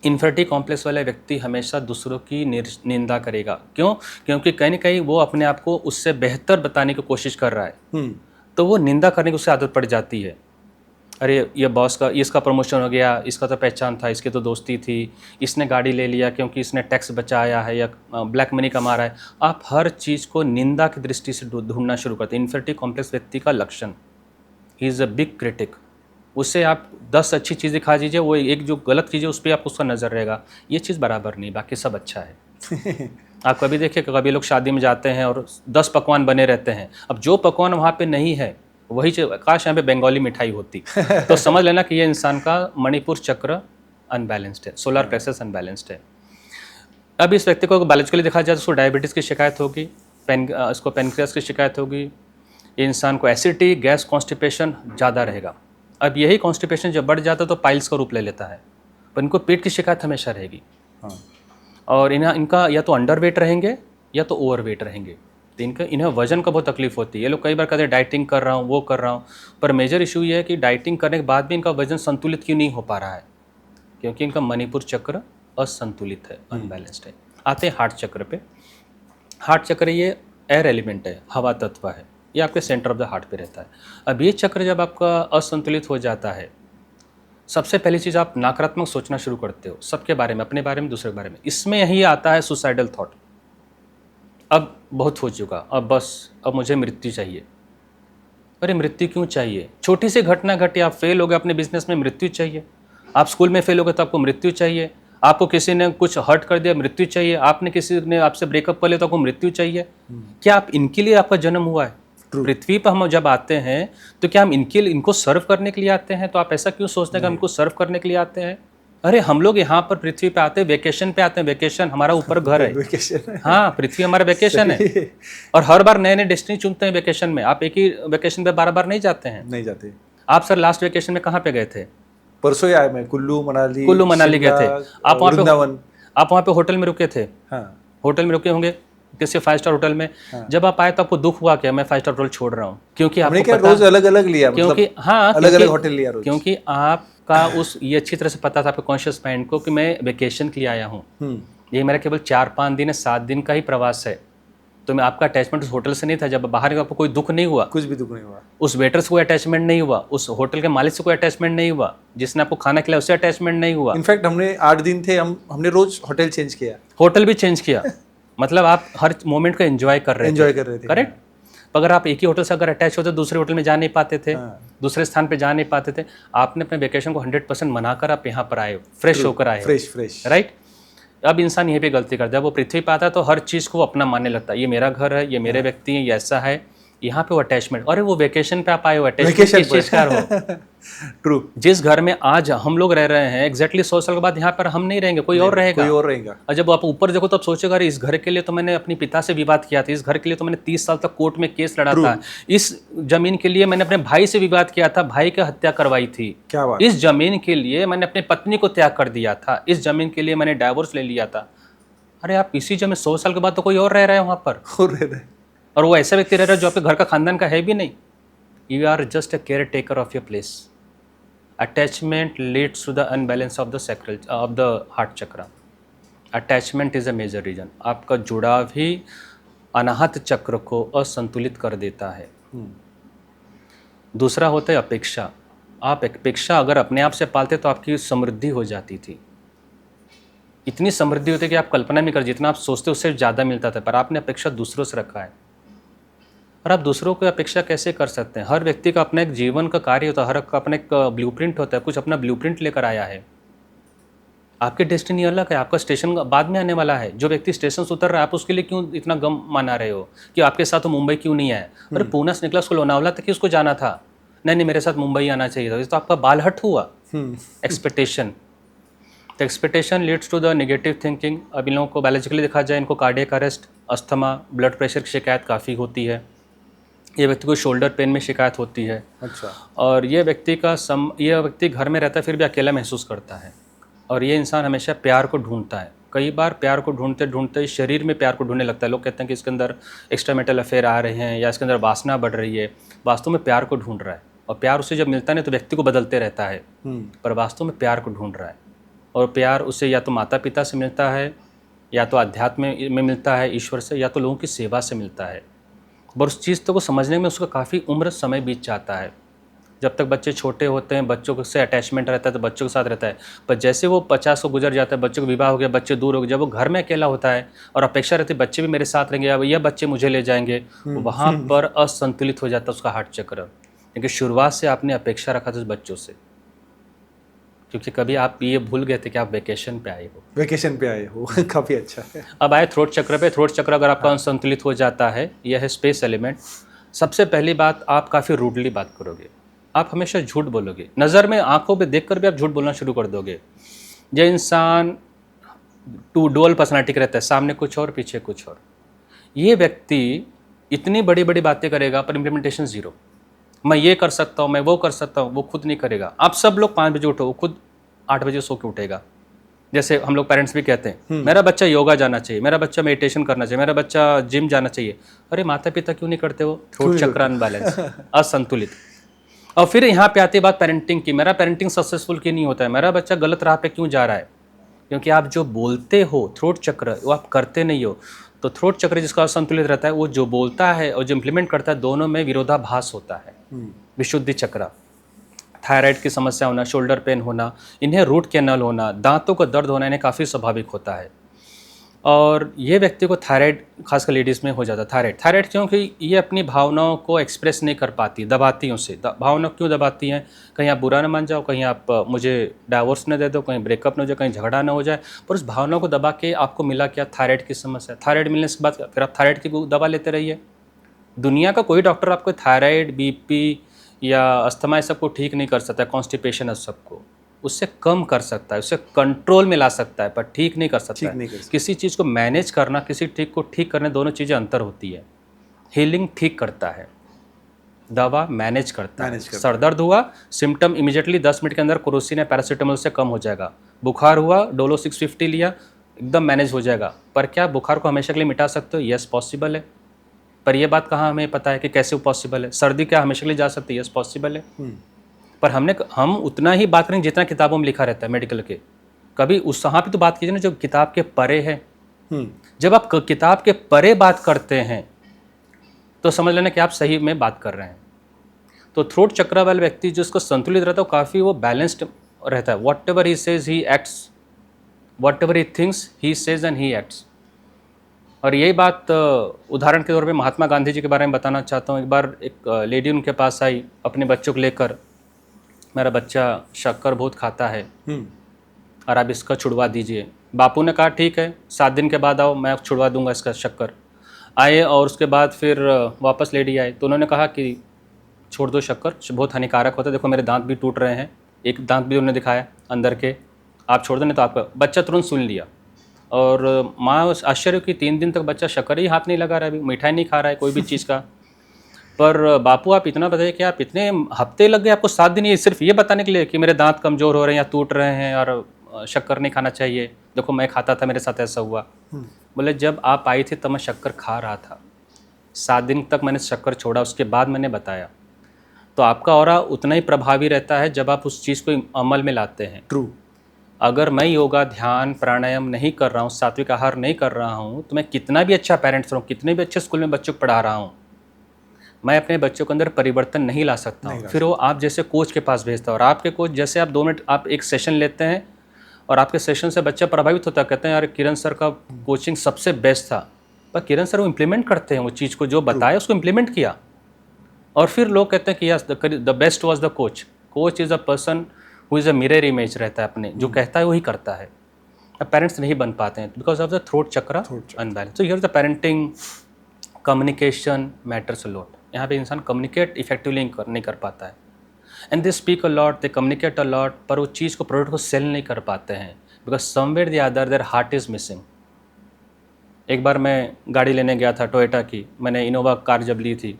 A: इन्फीरियरिटी कॉम्प्लेक्स वाला व्यक्ति हमेशा दूसरों की निंदा करेगा। क्यों? क्योंकि कहीं ना कहीं वो अपने आप को उससे बेहतर बताने की कोशिश कर रहा है, तो वो निंदा करने की उससे आदत पड़ जाती है। अरे ये बॉस का, इसका प्रमोशन हो गया, इसका तो पहचान था, इसकी तो दोस्ती थी, इसने गाड़ी ले लिया क्योंकि इसने टैक्स बचाया है या ब्लैक मनी कमा रहा है। आप हर चीज़ को निंदा की दृष्टि से ढूंढना शुरू करते हैं। इन्फीरियरिटी कॉम्प्लेक्स व्यक्ति का लक्षण, he is a big critic. उससे आप 10 अच्छी चीज़ दिखा दीजिए, वो एक जो गलत चीज़ है उस पर आप उसका नज़र रहेगा, ये चीज़ बराबर नहीं, बाकी सब अच्छा है। आप कभी देखिए, कभी लोग शादी में जाते हैं और 10 पकवान बने रहते हैं। अब जो पकवान वहाँ पे नहीं है वही काश यहाँ पे बंगाली मिठाई होती, तो समझ लेना कि ये इंसान का मणिपुर चक्र अनबैलेंस्ड है, सोलर प्लेक्सस अनबैलेंस्ड है। अब इस व्यक्ति को बायोलॉजिकली देखा जाए तो उसको डायबिटीज़ की शिकायत होगी, इसको पेनक्रियास की शिकायत होगी, इंसान को एसिडिटी, गैस, कॉन्स्टिपेशन ज़्यादा रहेगा। अब यही कॉन्स्टिपेशन जब बढ़ जाता है तो पाइल्स का रूप ले लेता है, पर इनको पेट की शिकायत हमेशा रहेगी। और इनका या तो अंडर वेट रहेंगे या तो ओवर वेट रहेंगे। तो इन्हें वजन का बहुत तकलीफ होती है। ये लोग कई बार कहते हैं डाइटिंग कर रहा हूँ, वो कर रहा हूँ, पर मेजर इशू ये है कि डाइटिंग करने के बाद भी इनका वजन संतुलित क्यों नहीं हो पा रहा है, क्योंकि इनका मणिपुर चक्र असंतुलित है, अनबैलेंस्ड है। आते हैं हार्ट चक्र पे। हार्ट चक्र ये एयर एलिमेंट है, हवा तत्व है। ये आपके सेंटर ऑफ द हार्ट पे रहता है। अब ये चक्र जब आपका असंतुलित हो जाता है, सबसे पहली चीज़ आप नकारात्मक सोचना शुरू करते हो, सबके बारे में, अपने बारे में, दूसरे के बारे में। इसमें यही आता है सुसाइडल थॉट। अब बहुत हो चुका, अब बस, अब मुझे मृत्यु चाहिए। अरे मृत्यु क्यों चाहिए? छोटी सी घटना घटी, आप फेल हो गए अपने बिजनेस में, मृत्यु चाहिए। आप स्कूल में फेल हो गए तो आपको मृत्यु चाहिए। आपको किसी ने कुछ हर्ट कर दिया, मृत्यु चाहिए। आपने किसी ने आपसे ब्रेकअप कर लिया तो आपको मृत्यु चाहिए। क्या आप इनके लिए आपका जन्म हुआ है? पृथ्वी पर हम जब आते हैं तो क्या हम इनको सर्व करने के लिए आते हैं? तो आप ऐसा क्यों सोचते हैं कि हम इनको सर्व करने के लिए आते हैं? अरे हम लोग यहाँ पर पृथ्वी पे आते हैं, वेकेशन पे आते हैं। वेकेशन हमारा ऊपर घर है,
B: वेकेशन है।
A: हाँ, पृथ्वी हमारा वेकेशन है। और हर बार नए नए डेस्टिनी चुनते हैं वेकेशन में। आप एक ही वेकेशन पे बार बार नहीं जाते हैं।
B: नहीं जाते।
A: आप सर लास्ट वेकेशन में कहाँ पे गए थे?
B: परसों ही आया मैं, कुल्लू मनाली
A: गए थे। आप वहाँ
B: वृंदावन।
A: आप वहाँ पे होटल में रुके थे?
B: हाँ।
A: होटल में रुके होंगे किसी 5 स्टार होटल में। जब आप आए तो आपको दुख हुआ क्या मैं 5 स्टार होटल छोड़ रहा हूँ? क्योंकि आपको
B: पता रोज अलग अलग लिया,
A: क्योंकि हाँ,
B: अलग अलग होटल लिया रोज।
A: क्योंकि आपका ये अच्छी तरह से पता था आपके कॉन्शियस माइंड को कि मैं वेकेशन के लिए आया हूँ। ये मेरा केवल 4-5 दिन 7 दिन का ही प्रवास है। तो मैं आपका अटैचमेंट उस होटल से नहीं था। जब बाहर निकला आपको कोई दुख नहीं हुआ?
B: कुछ भी दुख नहीं हुआ।
A: उस वेटर से कोई अटैचमेंट नहीं हुआ, उस होटल के मालिक से कोई अटैचमेंट नहीं हुआ, जिसने आपको खाना खिलाया उससे अटैचमेंट नहीं हुआ।
B: इनफैक्ट हमने 8 दिन थे, हमने रोज होटल चेंज किया,
A: होटल भी चेंज किया। मतलब आप हर मोमेंट को एंजॉय कर रहे थे। करेक्ट। अगर आप एक ही होटल से अगर अटैच होते दूसरे होटल में जा नहीं पाते थे, दूसरे स्थान पे जा नहीं पाते थे। आपने अपने वेकेशन को 100% मनाकर आप यहाँ पर आए हो, फ्रेश होकर आए हो।
B: फ्रेश।
A: राइट। अब इंसान यहीं पे गलती करता है। वो पृथ्वी पे आता है तो हर चीज़ को अपना मानने लगता है। ये मेरा घर है, ये मेरे व्यक्ति हैं, ये ऐसा है। यहाँ पे वो अटैचमेंट, अरे वो वेकेशन पे आप आए हो, अटैचमेंट किस चीज़ का हो?
B: ट्रू।
A: जिस घर में आज हम लोग रह रहे हैं, एग्जैक्टली 100 साल के बाद यहाँ पर हम नहीं रहेंगे, कोई और रहेगा। और जब आप ऊपर देखो तो आप सोचेगा अरे इस घर के लिए तो मैंने अपनी पिता से विवाद किया था, इस घर के लिए तो मैंने 30 साल तक कोर्ट में केस लड़ा था, इस जमीन के लिए मैंने अपने भाई से विवाद किया था, भाई की हत्या करवाई थी,
B: क्या बात।
A: इस जमीन के लिए मैंने अपनी पत्नी को त्याग कर दिया था, इस जमीन के लिए मैंने डाइवोर्स ले लिया था। अरे आप इसी जमीन 100 साल के बाद तो कोई और रह रहे हैं वहाँ पर, और वो ऐसा व्यक्ति रह रहा है जो आपके घर का खानदान का है भी नहीं। You are just a care taker of your place. Attachment leads to the unbalance of the heart chakra. Attachment is a major reason. आपका जुड़ाव ही अनाहत चक्र को असंतुलित कर देता है। दूसरा होता है अपेक्षा। आप अपेक्षा अगर अपने आप से पालते तो आपकी समृद्धि हो जाती थी। इतनी समृद्धि होती है कि आप कल्पना नहीं कर, जितना आप सोचते उससे ज़्यादा मिलता था। पर आपने अपेक्षा दूसरों से रखा है। और आप दूसरों को अपेक्षा कैसे कर सकते हैं? हर व्यक्ति का अपना एक जीवन का कार्य होता है, हर का अपना एक ब्लूप्रिंट होता है, कुछ अपना ब्लूप्रिंट लेकर आया है। आपकी डेस्टिनी अलग है, आपका स्टेशन बाद में आने वाला है। जो व्यक्ति स्टेशन से उतर रहा है, आप उसके लिए क्यों इतना गम मना रहे हो कि आपके साथ वो मुंबई क्यों नहीं आया? अरे पूना से निकला, उसको लोनावला तक ही उसको जाना था। नहीं, मेरे साथ मुंबई आना चाहिए था। तो आपका बाल हट हुआ एक्सपेक्टेशन। तो expectation leads to the negative thinking. अब इन लोगों को बायोलॉजिकली देखा जाए, इनको cardiac arrest, asthma, blood pressure की शिकायत काफ़ी होती है। ये व्यक्ति को शोल्डर पेन में शिकायत होती है।
B: अच्छा।
A: और ये व्यक्ति घर में रहता है फिर भी अकेला महसूस करता है। और ये इंसान हमेशा प्यार को ढूंढता है। कई बार प्यार को ढूंढते ढूंढते शरीर में प्यार को ढूंढने लगता है। लोग कहते हैं कि इसके अंदर एक्स्ट्रा मेटल अफेयर आ रहे हैं या इसके अंदर वासना बढ़ रही है। वास्तव में प्यार को ढूंढ रहा है। और प्यार उसे जब मिलता नहीं तो व्यक्ति को बदलते रहता है, पर वास्तव में प्यार को ढूंढ रहा है। और प्यार उसे या तो माता पिता से मिलता है, या तो अध्यात्म में मिलता है ईश्वर से, या तो लोगों की सेवा से मिलता है। और उस चीज़ को समझने में उसका काफ़ी उम्र समय बीत जाता है। जब तक बच्चे छोटे होते हैं, बच्चों से अटैचमेंट रहता है तो बच्चों के साथ रहता है। पर जैसे वो 50 को गुजर जाता है, बच्चों को विवाह हो गया, बच्चे दूर हो गए, जब वो घर में अकेला होता है और अपेक्षा रहती है बच्चे भी मेरे साथ रहेंगे, या बच्चे मुझे ले जाएंगे, वहाँ पर असंतुलित हो जाता है उसका हार्ट चक्र। क्योंकि शुरुआत से आपने अपेक्षा रखा था उस बच्चों से, क्योंकि कभी आप ये भूल गए थे कि आप वेकेशन पे आए हो।
B: काफ़ी अच्छा है।
A: अब आए थ्रोट चक्र पे। थ्रोट चक्र अगर आपका असंतुलित हो जाता है, यह है स्पेस एलिमेंट। सबसे पहली बात, आप काफ़ी रूडली बात करोगे, आप हमेशा झूठ बोलोगे। नज़र में, आंखों पे देखकर भी आप झूठ बोलना शुरू कर दोगे। ये इंसान डुअल पर्सनालिटी रहता है, सामने कुछ और पीछे कुछ और। ये व्यक्ति इतनी बड़ी बड़ी बातें करेगा पर इम्प्लीमेंटेशन ज़ीरो। मैं ये कर सकता हूँ, मैं वो कर सकता हूँ, वो खुद नहीं करेगा। आप सब लोग 5 बजे उठो, वो खुद 8 बजे सो के उठेगा। जैसे हम लोग पेरेंट्स भी कहते हैं मेरा बच्चा योगा जाना चाहिए, मेरा बच्चा मेडिटेशन करना चाहिए, मेरा बच्चा जिम जाना चाहिए। अरे माता पिता क्यों नहीं करते? वो थ्रोट चक्र अनबैलेंस, असंतुलित। और फिर यहाँ पे आती है बात पेरेंटिंग की। मेरा पेरेंटिंग सक्सेसफुल क्यों नहीं होता है? मेरा बच्चा गलत राह पे क्यों जा रहा है? क्योंकि आप जो बोलते हो थ्रोट चक्र, वो आप करते नहीं हो। तो थ्रोट चक्र जिसका असंतुलित रहता है वो जो बोलता है और जो इम्प्लीमेंट करता है दोनों में विरोधाभास होता है। विशुद्धि चक्र, थायराइड की समस्या होना, शोल्डर पेन होना, इन्हें रूट कैनल होना, दांतों का दर्द होना, इन्हें काफ़ी स्वाभाविक होता है। और ये व्यक्ति को थायराइड खासकर लेडीज़ में हो जाता है। थायराइड क्योंकि ये अपनी भावनाओं को एक्सप्रेस नहीं कर पाती, दबाती हैं उसे। भावना क्यों दबाती हैं? कहीं आप बुरा ना मान जाओ, कहीं आप मुझे डाइवोर्स न दे दो, कहीं ब्रेकअप न हो जाए, कहीं झगड़ा ना हो जाए। पर उस भावना को दबा के आपको मिला क्या? थायराइड की समस्या। थायराइड मिलने के बाद फिर आप थायराइड की दवा लेते रहिए। दुनिया का कोई डॉक्टर आपको थायराइड, बीपी या अस्थमा इस सबको ठीक नहीं कर सकता, कॉन्स्टिपेशन है सबको, उससे कम कर सकता है, उससे कंट्रोल में ला सकता है, पर ठीक नहीं कर सकता है। किसी चीज़ को मैनेज करना, किसी ठीक को ठीक करने, दोनों चीज़ें अंतर होती है। हीलिंग ठीक करता है, दवा मैनेज करता है। सर दर्द हुआ, सिम्टम इमीडिएटली 10 मिनट के अंदर क्रोसिन या पैरासीटामोल से कम हो जाएगा। बुखार हुआ, डोलो 650 लिया, एकदम मैनेज हो जाएगा। पर क्या बुखार को हमेशा के लिए मिटा सकते हो? यस, पॉसिबल है। पर यह बात कहाँ हमें पता है कि कैसे वो पॉसिबल है? सर्दी क्या हमेशा के लिए जा सकती है? यस, पॉसिबल है। पर हम उतना ही बात करेंगे जितना किताबों में लिखा रहता है मेडिकल के। कभी उस वहाँ पे तो बात कीजिए ना जो किताब के परे है। जब आप किताब के परे बात करते हैं तो समझ लेना कि आप सही में बात कर रहे हैं। तो थ्रोट चक्र वाला व्यक्ति जिसको संतुलित रहता है काफ़ी वो बैलेंस्ड रहता है। What ever he says he acts, what ever he thinks he says and he acts. और यही बात उदाहरण के तौर पे महात्मा गांधी जी के बारे में बताना चाहता हूँ। एक बार एक लेडी उनके पास आई अपने बच्चों को लेकर, मेरा बच्चा शक्कर बहुत खाता है और आप इसका छुड़वा दीजिए। बापू ने कहा ठीक है, 7 दिन के बाद आओ, मैं छुड़वा दूंगा इसका शक्कर। आए और उसके बाद फिर वापस लेडी आए तो उन्होंने कहा कि छोड़ दो शक्कर, बहुत हानिकारक होता है, देखो मेरे दांत भी टूट रहे हैं, एक दांत भी उन्होंने दिखाया अंदर के, आप छोड़ दो नहीं तो आपका। बच्चा तुरंत सुन लिया और माँ आश्चर्य की 3 दिन तक बच्चा शक्कर ही हाथ नहीं लगा रहा है, अभी मिठाई नहीं खा रहा है कोई भी चीज़ का। पर बापू आप इतना बताइए कि आप इतने हफ्ते लग गए आपको 7 दिन ये सिर्फ ये बताने के लिए कि मेरे दांत कमज़ोर हो रहे हैं या टूट रहे हैं और शक्कर नहीं खाना चाहिए, देखो मैं खाता था मेरे साथ ऐसा हुआ। बोले जब आप आई थी तब मैं शक्कर खा रहा था, 7 दिन तक मैंने शक्कर छोड़ा, उसके बाद मैंने बताया। तो आपका ऑरा उतना ही प्रभावी रहता है जब आप उस चीज़ को अमल में लाते हैं।
B: ट्रू।
A: अगर मैं योगा, ध्यान, प्राणायाम नहीं कर रहा हूँ, सात्विक आहार नहीं कर रहा हूँ, तो मैं कितना भी अच्छा पेरेंट्स रहूँ, कितने भी अच्छे स्कूल में बच्चों को पढ़ा रहा हूँ, मैं अपने बच्चों के अंदर परिवर्तन नहीं ला सकता हूँ। फिर वो आप जैसे कोच के पास भेजता है और आपके कोच जैसे आप 2 मिनट आप एक सेशन लेते हैं और आपके सेशन से बच्चा प्रभावित होता है, कहते हैं यार किरण सर का कोचिंग सबसे बेस्ट था। पर किरण सर वो इम्प्लीमेंट करते हैं, वो चीज़ को जो बताया उसको इम्प्लीमेंट किया और फिर लोग कहते हैं कि yes the best was the coach. Coach is a person who is a mirror image रहता है, अपने जो कहता है वही करता है। अब पेरेंट्स नहीं बन पाते हैं बिकॉज ऑफ द थ्रोट चक्र अनबैलेंस। तो here the parenting communication matters a lot. यहाँ पे इंसान कम्युनिकेट इफेक्टिवली नहीं कर पाता है। And they speak a lot, they communicate a lot, पर वो चीज़ को, प्रोडक्ट को सेल नहीं कर पाते हैं because somewhere the other their heart is missing. एक बार मैं गाड़ी लेने गया था टोयोटा की, मैंने इनोवा कार जब ली थी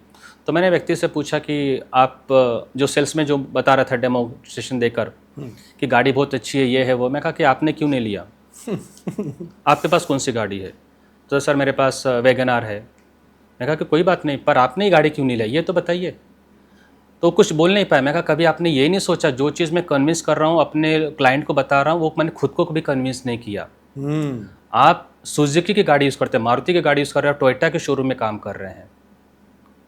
A: तो मैंने व्यक्ति से पूछा कि आप जो सेल्स में जो बता रहा था डेमोस्ट्रेशन देकर कि गाड़ी बहुत अच्छी है, ये है वो, मैं कहा कि आपने क्यों नहीं लिया? आपके पास कौन सी गाड़ी है? तो सर मेरे पास वैगनआर है। मैं कहा कि कोई बात नहीं, पर आपने ये गाड़ी क्यों नहीं ली ये तो बताइए। तो कुछ बोल नहीं पाया। मैं कहा कभी आपने ये नहीं सोचा जो चीज़ मैं कन्विंस कर रहा हूँ, अपने क्लाइंट को बता रहा हूँ, वो मैंने खुद को कभी कन्विंस नहीं किया। आप सुजुकी की गाड़ी यूज़ करते हैं, मारुति की गाड़ी यूज़ कर रहे हैं, टोयोटा के शोरूम में काम कर रहे हैं,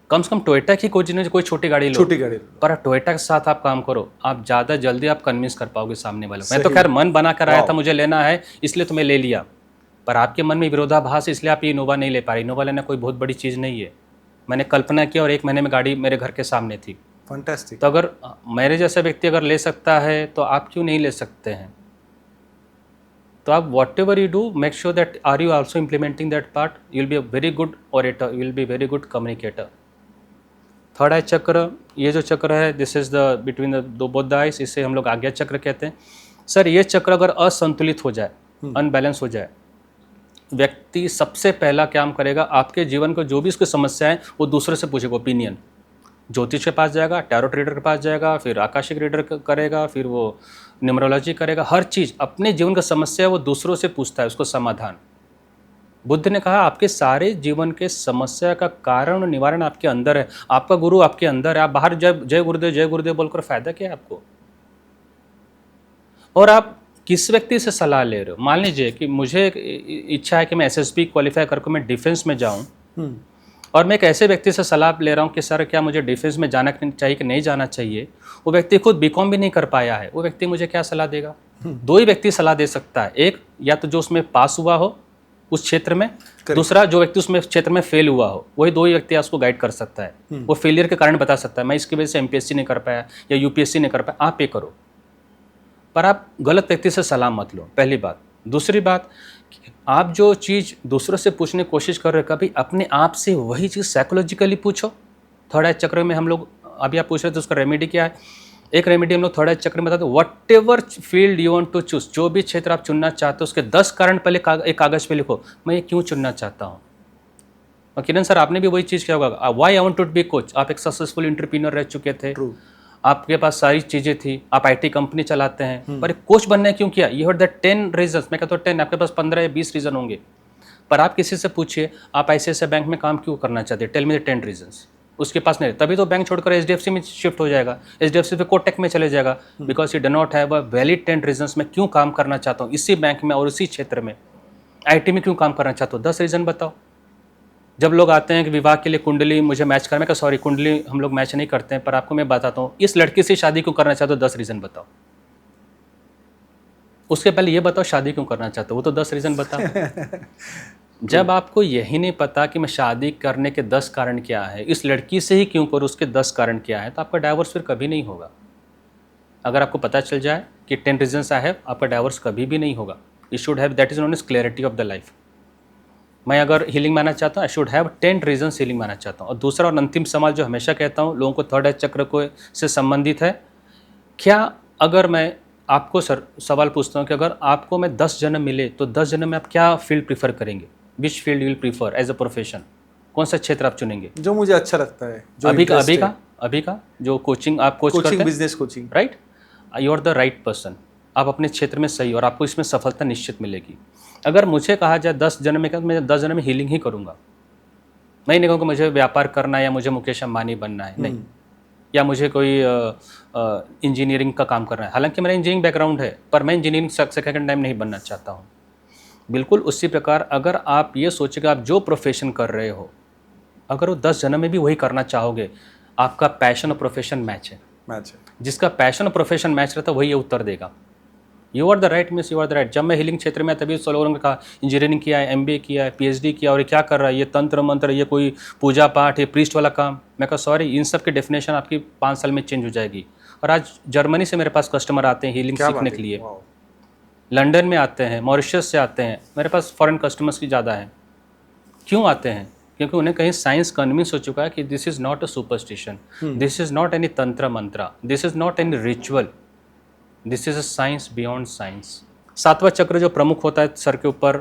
A: कम से कम टोयोटा की कोई छोटी गाड़ी लो, छोटी गाड़ी, पर टोयोटा के साथ आप काम करो, आप ज़्यादा जल्दी आप कन्विंस कर पाओगे सामने वाले। मैं तो खैर मन बना कर आया था, मुझे लेना है इसलिए तो मैं ले लिया, पर आपके मन में विरोधाभास इसलिए आप ये इनोवा नहीं ले पा रहे। इनोवा लेना कोई बहुत बड़ी चीज़ नहीं है। मैंने कल्पना की और 1 महीने में गाड़ी मेरे घर के सामने थी।
B: फैंटास्टिक।
A: तो अगर मेरे जैसा व्यक्ति अगर ले सकता है तो आप क्यों नहीं ले सकते हैं? तो आप whatever you do, make sure that are you also implementing that part, you will be a very good orator, you will be very good communicator. Third eye chakra, ये जो चक्र है this is the between the both the eyes, इसे हम लोग आज्ञा चक्र कहते हैं। सर ये चक्र अगर असंतुलित हो जाए, अनबैलेंस हो जाए, व्यक्ति सबसे पहला काम करेगा, आपके जीवन को जो भी उसकी समस्या है वो दूसरे से पूछेगा ओपिनियन। ज्योतिष के पास जाएगा, टैरोट रीडर के पास जाएगा, फिर आकाशिक रीडर करेगा, फिर वो न्यूमरोलॉजी करेगा, हर चीज़ अपने जीवन का समस्या वो दूसरों से पूछता है उसको समाधान। बुद्ध ने कहा आपके सारे जीवन के समस्या का कारण और निवारण आपके अंदर है, आपका गुरु आपके अंदर है। आप बाहर जय गुरुदेव बोलकर फायदा क्या है आपको? और आप किस व्यक्ति से सलाह ले रहे हो? मान लीजिए कि मुझे एक इच्छा है कि मैं एसएसबी क्वालिफाई करके मैं डिफेंस में जाऊं, और मैं एक ऐसे व्यक्ति से सलाह ले रहा हूं कि सर क्या मुझे डिफेंस में जाना चाहिए कि नहीं जाना चाहिए। वो व्यक्ति खुद बीकॉम भी नहीं कर पाया है, वो व्यक्ति मुझे क्या सलाह देगा? दो ही व्यक्ति सलाह दे सकता है, एक या तो जो उसमें पास हुआ हो उस क्षेत्र में, दूसरा जो व्यक्ति उसमें क्षेत्र में फेल हुआ हो। वही दो ही व्यक्ति उसको गाइड कर सकता है। वो फेलियर के कारण बता सकता है, मैं इसकी वजह से एमपीएससी नहीं कर पाया या यूपीएससी नहीं कर पाया, आप ये करो। पर आप गलत व्यक्ति से सलाह मत लो, पहली बात। दूसरी बात, आप जो चीज़ दूसरों से पूछने की कोशिश कर रहे हो, कभी अपने आप से वही चीज़ साइकोलॉजिकली पूछो। थर्ड आई चक्र में हम लोग, अभी आप पूछ रहे थे उसका रेमेडी क्या है, एक रेमेडी हम लोग थर्ड आई चक्र में बताते, whatever field you want to choose, जो भी क्षेत्र आप चुनना चाहते हो उसके 10 कारण पहले एक कागज़ पे लिखो, मैं ये क्यों चुनना चाहता हूँ। और किरण सर आपने भी वही चीज़ किया होगा, why I want to be coach, आप एक सक्सेसफुल एंटरप्रेन्योर रह चुके थे, आपके पास सारी चीज़ें थी, आप आईटी कंपनी चलाते हैं, पर एक कोच बनने क्यों किया? यू हैड द 10 रीजंस, मैं कहता हूँ 10, आपके पास 15 या 20 रीज़न होंगे। पर आप किसी से पूछिए आप ऐसे बैंक में काम क्यों करना चाहते हैं, टेल मी द 10 रीजंस। उसके पास नहीं, तभी तो बैंक छोड़कर एचडीएफसी में शिफ्ट हो जाएगा, एचडीएफसी पे कोटेक में चले जाएगा, because you do not have a valid 10 reasons मैं क्यों काम करना चाहता हूँ इसी बैंक में और इसी क्षेत्र में। आईटी में क्यों काम करना चाहता हूँ, 10 रीज़न बताओ। जब लोग आते हैं कि विवाह के लिए कुंडली मुझे मैच करना, मैं सॉरी कुंडली हम लोग मैच नहीं करते हैं, पर आपको मैं बताता हूँ इस लड़की से शादी क्यों करना चाहते हो, 10 रीज़न बताओ। उसके पहले ये बताओ शादी क्यों करना चाहते हो, वो तो 10 रीज़न बताओ। जब आपको यही नहीं पता कि मैं शादी करने के 10 कारण क्या है, इस लड़की से ही क्यों करूँ उसके 10 कारण क्या है, तो आपका डाइवोर्स फिर कभी नहीं होगा। अगर आपको पता चल जाए कि 10 रीजन्स आई हैव, आपका डाइवोर्स कभी भी नहीं होगा। You should have, that is known as clarity of the life. मैं अगर हीलिंग मानना चाहता हूँ, I should have 10 reasons healing मानना चाहता हूँ। और दूसरा और अंतिम सवाल जो हमेशा कहता हूँ लोगों को, थर्ड आई चक्र को से संबंधित है, क्या अगर मैं आपको सवाल पूछता हूँ कि अगर आपको मैं 10 जन्म मिले तो 10 जन्म में आप क्या फील्ड प्रीफर करेंगे, which field you will prefer as a profession, कौन सा क्षेत्र आप चुनेंगे?
B: जो मुझे अच्छा लगता है, जो
A: अभी का जो कोचिंग आप कोच करते हैं,
B: business coaching,
A: right, you are the right person. आप अपने क्षेत्र में सही और आपको इसमें सफलता निश्चित मिलेगी। अगर मुझे कहा जाए 10 जन्म में, मैं 10 जन्म में हीलिंग ही करूँगा। मैं नहीं कहूँगा मुझे व्यापार करना है या मुझे मुकेश अंबानी बनना है, नहीं, या मुझे कोई इंजीनियरिंग का काम करना है। हालांकि मेरा इंजीनियरिंग बैकग्राउंड है, पर मैं इंजीनियरिंग सेकेंड टाइम नहीं बनना चाहता हूँ। बिल्कुल उसी प्रकार अगर आप ये सोचेगा आप जो प्रोफेशन कर रहे हो, अगर वो 10 जन्म में भी वही करना चाहोगे, आपका पैशन और प्रोफेशन मैच है। जिसका पैशन और प्रोफेशन मैच रहता है वही ये उत्तर देगा। You are the right means you are the right. जब मैं हीलिंग क्षेत्र में, तभी लोगों ने कहा इंजीनियरिंग किया है, एमबीए किया है, पीएचडी किया, और ये क्या कर रहा है, ये तंत्र मंत्र, ये कोई पूजा पाठ, ये प्रीस्ट वाला काम। मैं कहा सॉरी, इन सब की डेफिनेशन आपकी 5 साल में चेंज हो जाएगी। और आज जर्मनी से मेरे पास कस्टमर आते हैं हीलिंग सीखने के लिए, लंदन में आते हैं, मॉरिशस से आते हैं, मेरे पास फॉरेन कस्टमर्स की ज़्यादा है। क्यों आते हैं? क्योंकि उन्हें कहीं साइंस कन्विंस हो चुका है कि this is not a superstition, this is not any tantra mantra, this is not any ritual, this is a science beyond science. 7वां चक्र जो प्रमुख होता है सर के ऊपर,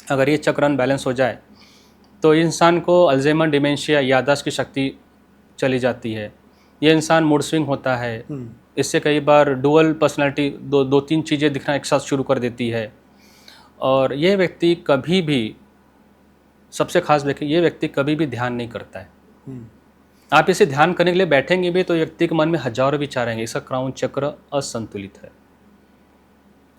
A: अगर ये चक्र अनबैलेंस हो जाए तो इंसान को अल्जाइमर, डिमेंशिया, याददाश्त की शक्ति चली जाती है। ये इंसान मूड स्विंग होता है, इससे कई बार डुअल पर्सनालिटी, दो तीन चीज़ें दिखना एक साथ शुरू कर देती है। और ये व्यक्ति कभी भी, सबसे खास देखिए, ये व्यक्ति कभी भी ध्यान नहीं करता है। आप इसे ध्यान करने के लिए बैठेंगे भी तो व्यक्ति के मन में हजारों विचार आएंगे। इसका क्राउन चक्र असंतुलित है।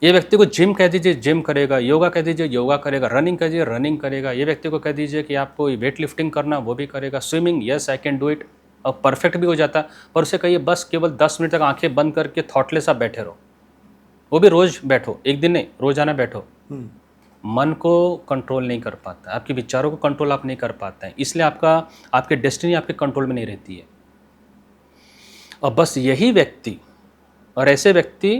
A: ये व्यक्ति को जिम कह दीजिए जिम करेगा, योगा कह दीजिए योगा करेगा, रनिंग कह दीजिए रनिंग करेगा। ये व्यक्ति को कह दीजिए कि आपको वेट लिफ्टिंग करना, वो भी करेगा। Swimming, yes I can do it, और परफेक्ट भी हो जाता। पर उसे कहिए बस केवल 10 मिनट तक आंखें बंद करके थॉटलेस आप बैठे रहो, वो भी रोज बैठो, एक दिन नहीं, रोजाना बैठो। मन को कंट्रोल नहीं कर पाता, आपके विचारों को कंट्रोल आप नहीं कर पाते हैं, इसलिए आपके डेस्टिनी आपके कंट्रोल में नहीं रहती है। और बस यही व्यक्ति, और ऐसे व्यक्ति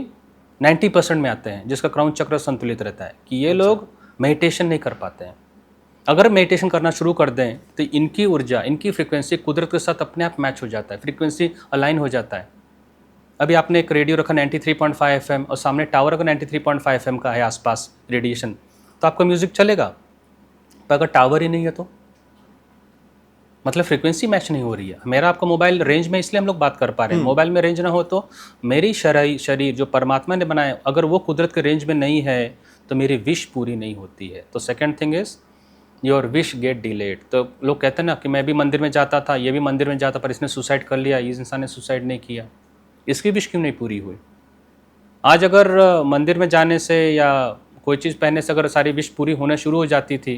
A: 90% में आते हैं जिसका क्राउन चक्र संतुलित रहता है, कि ये लोग मेडिटेशन नहीं कर पाते हैं। अगर मेडिटेशन करना शुरू कर दें तो इनकी ऊर्जा, इनकी फ्रीक्वेंसी कुदरत के साथ अपने आप मैच हो जाता है, फ्रीक्वेंसी अलाइन हो जाता है। अभी आपने एक रेडियो रखा 93.5 FM और सामने टावर अगर 93.5 FM का है आसपास रेडिएशन, तो आपका म्यूजिक चलेगा। पर अगर टावर ही नहीं है तो मतलब फ्रीक्वेंसी मैच नहीं हो रही है। मेरा आपका मोबाइल रेंज में, इसलिए हम लोग बात कर पा रहे हैं। मोबाइल में रेंज ना हो तो मेरी शरीर जो परमात्मा ने बनाया, अगर वो कुदरत के रेंज में नहीं है तो मेरी विश पूरी नहीं होती है। तो second thing is your wish gate delayed. तो लोग कहते हैं ना कि मैं भी मंदिर में जाता था, ये भी मंदिर में जाता, पर इसने सुसाइड कर लिया, इस इंसान ने सुसाइड नहीं किया, इसकी विश क्यों नहीं पूरी हुई? आज अगर मंदिर में जाने से या कोई चीज़ पहनने से अगर सारी विश पूरी होना शुरू हो जाती थी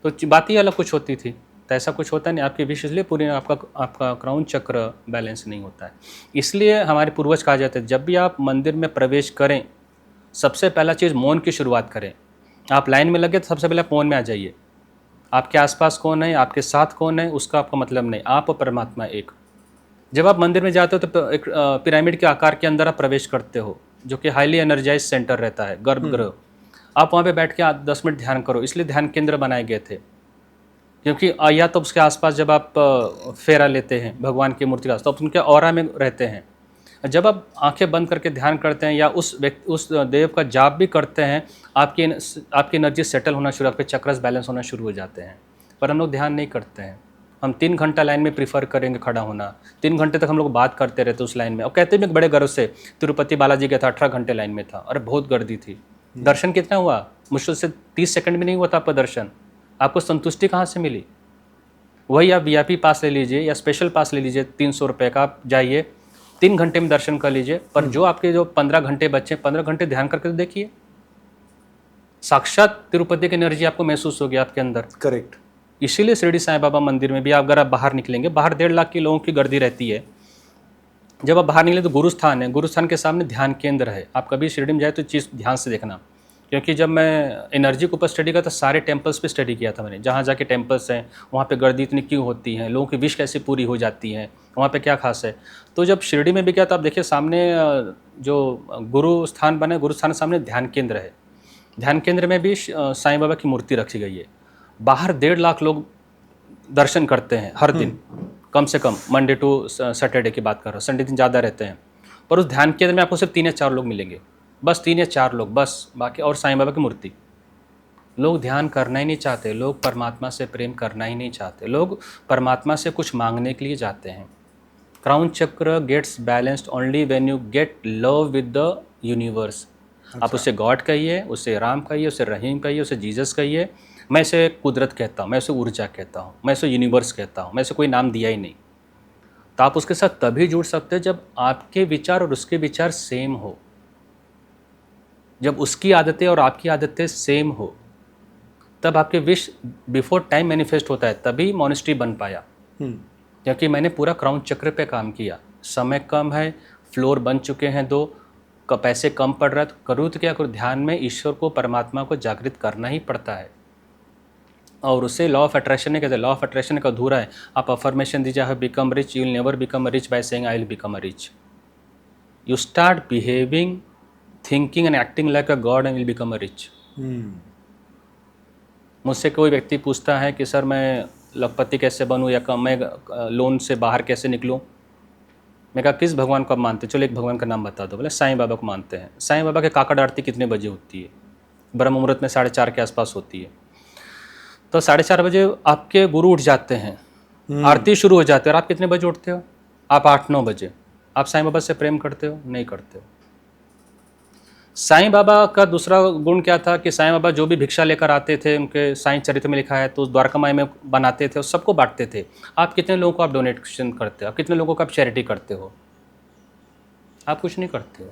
A: तो बात ही अलग कुछ होती थी। तो ऐसा कुछ होता नहीं, आपकी विश इसलिए पूरी आपका आपका क्राउन चक्र बैलेंस नहीं होता है। इसलिए हमारे पूर्वज कहा जाते हैं जब भी आप मंदिर में प्रवेश करें, सबसे पहला चीज़ मौन की शुरुआत करें। आप लाइन में लगे तो सबसे पहले आप मौन में आ जाइए। आपके आसपास कौन है, आपके साथ कौन है, उसका आपका मतलब नहीं, आप और परमात्मा एक। जब आप मंदिर में जाते हो तो एक पिरामिड के आकार के अंदर आप प्रवेश करते हो, जो कि हाईली एनर्जाइज सेंटर रहता है, गर्भगृह। आप वहाँ पे बैठ के 10 मिनट ध्यान करो, इसलिए ध्यान केंद्र बनाए गए थे। क्योंकि या तो उसके आसपास जब आप फेरा लेते हैं भगवान की मूर्ति का, तो आप उनके ऑरा में रहते हैं। जब आप आंखें बंद करके ध्यान करते हैं या उस देव का जाप भी करते हैं, आपकी एनर्जी सेटल होना शुरू, आपके चक्रस बैलेंस होना शुरू हो जाते हैं। पर हम लोग ध्यान नहीं करते हैं। हम 3 घंटा लाइन में प्रीफर करेंगे खड़ा होना, 3 घंटे तक हम लोग बात करते रहते उस लाइन में। और कहते भी बड़े गर्व से, तिरुपति बालाजी गया था, 18 घंटे लाइन में था, अरे बहुत गर्दी थी। दर्शन कितना हुआ? मुश्किल से 30 सेकंड में नहीं हुआ था आपका दर्शन। आपको संतुष्टि कहाँ से मिली? वही आप वीआईपी पास ले लीजिए या स्पेशल पास ले लीजिए, 300 रुपये का, आप जाइए 3 घंटे में दर्शन कर लीजिए। पर जो आपके जो 15 घंटे बचे, 15 घंटे ध्यान करके तो देखिए, साक्षात तिरुपति की एनर्जी आपको महसूस होगी आपके अंदर।
B: करेक्ट।
A: इसीलिए शिरडी साईं बाबा मंदिर में भी अगर आप बाहर निकलेंगे, बाहर 1.5 लाख की लोगों की गर्दी रहती है। जब आप बाहर निकले तो गुरुस्थान है, गुरुस्थान के सामने ध्यान केंद्र है। आप कभी शिरडी में जाए तो चीज़ ध्यान से देखना। क्योंकि जब मैं एनर्जी के ऊपर स्टडी किया तो सारे टेम्पल्स पे स्टडी किया था मैंने। जहाँ जाके टेम्पल्स हैं वहाँ पे गर्दी इतनी क्यों होती है, लोगों की विश कैसे पूरी हो जाती है, वहाँ पे क्या खास है। तो जब शिरडी में भी गया तो आप देखिए सामने जो गुरु स्थान बना है, गुरु स्थान के सामने ध्यान केंद्र है। ध्यान केंद्र में भी साईं बाबा की मूर्ति रखी गई है। बाहर 1.5 लाख लोग दर्शन करते हैं हर दिन, कम से कम मंडे टू सैटरडे की बात कर रहा हूँ, संडे दिन ज़्यादा रहते हैं। पर उस ध्यान केंद्र में आपको सिर्फ 3 या 4 लोग मिलेंगे, बस 3 या 4 लोग बस, बाकी और साईं बाबा की मूर्ति। लोग ध्यान करना ही नहीं चाहते, लोग परमात्मा से प्रेम करना ही नहीं चाहते, लोग परमात्मा से कुछ मांगने के लिए जाते हैं। Crown chakra gets balanced only when you get love with the universe. आप उसे गॉड कहिए, उसे राम कहिए, उसे रहीम कहिए, उसे जीसस कहिए। मैं इसे कुदरत कहता हूँ, मैं इसे ऊर्जा कहता हूँ, मैं इसे यूनिवर्स कहता हूँ, मैं इसे कोई नाम दिया ही नहीं। तो आप उसके साथ तभी जुड़ सकते हैं जब आपके विचार और उसके विचार सेम हो, जब उसकी आदतें और आपकी आदतें सेम हो, तब आपके विश बिफोर टाइम मैनिफेस्ट होता है। तभी मॉनेस्ट्री बन पाया, क्योंकि मैंने पूरा क्राउन चक्र पे काम किया। समय कम है, फ्लोर बन चुके हैं 2, पैसे कम पड़ रहा है, तो करूँ तो क्या करूँ? ध्यान में ईश्वर को, परमात्मा को जागृत करना ही पड़ता है। और उसे लॉ ऑफ अट्रैक्शन नहीं कहते। लॉ ऑफ अट्रैक्शन का अधूरा है। आप अफर्मेशन दीजिए, I have become rich, you will never become rich by saying I will become a rich. You start behaving, thinking and acting like a God and will become a rich. मुझसे कोई व्यक्ति पूछता है कि sir मैं लखपति कैसे बनूं या मैं लोन से बाहर कैसे निकलूं। मैं कहा किस भगवान को आप मानते? चलो एक भगवान का नाम बता दो। बोले साईं बाबा को मानते हैं। साईं बाबा के काकड़ आरती कितने बजे होती है? ब्रह्म मुहूर्त में 4:30 के आसपास होती है। तो 4:30 बजे आपके गुरु उठ जाते हैं, आरती शुरू हो जाती है। और आप कितने बजे उठते हो? आप 8-9 बजे। आप साईं बाबा से प्रेम करते हो? नहीं करते हो। साईं बाबा का दूसरा गुण क्या था कि साईं बाबा जो भी भिक्षा लेकर आते थे, उनके साईं चरित्र में लिखा है, तो उस द्वारका माई में बनाते थे और सबको बांटते थे। आप कितने लोगों को आप डोनेशन करते हो? आप कितने लोगों को आप चैरिटी करते हो? आप कुछ नहीं करते हो।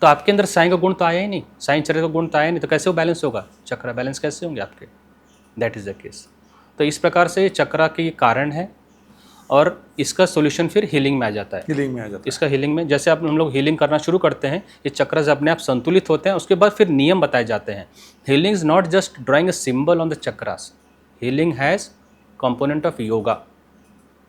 A: तो आपके अंदर साईं का गुण तो आया ही नहीं, साईं चरित्र का गुण तो आया नहीं, तो कैसे वो बैलेंस होगा? चक्रा बैलेंस कैसे होंगे आपके? That is the case. तो इस प्रकार से चक्रा की कारण है और इसका सॉल्यूशन फिर हीलिंग में आ जाता है।
B: हीलिंग में आ जाता है।
A: इसका हीलिंग में जैसे आप हम लोग हीलिंग करना शुरू करते हैं, ये चक्र से अपने आप संतुलित होते हैं। उसके बाद फिर नियम बताए जाते हैं। Healing is not just drawing a symbol on the chakras. Healing has component of yoga,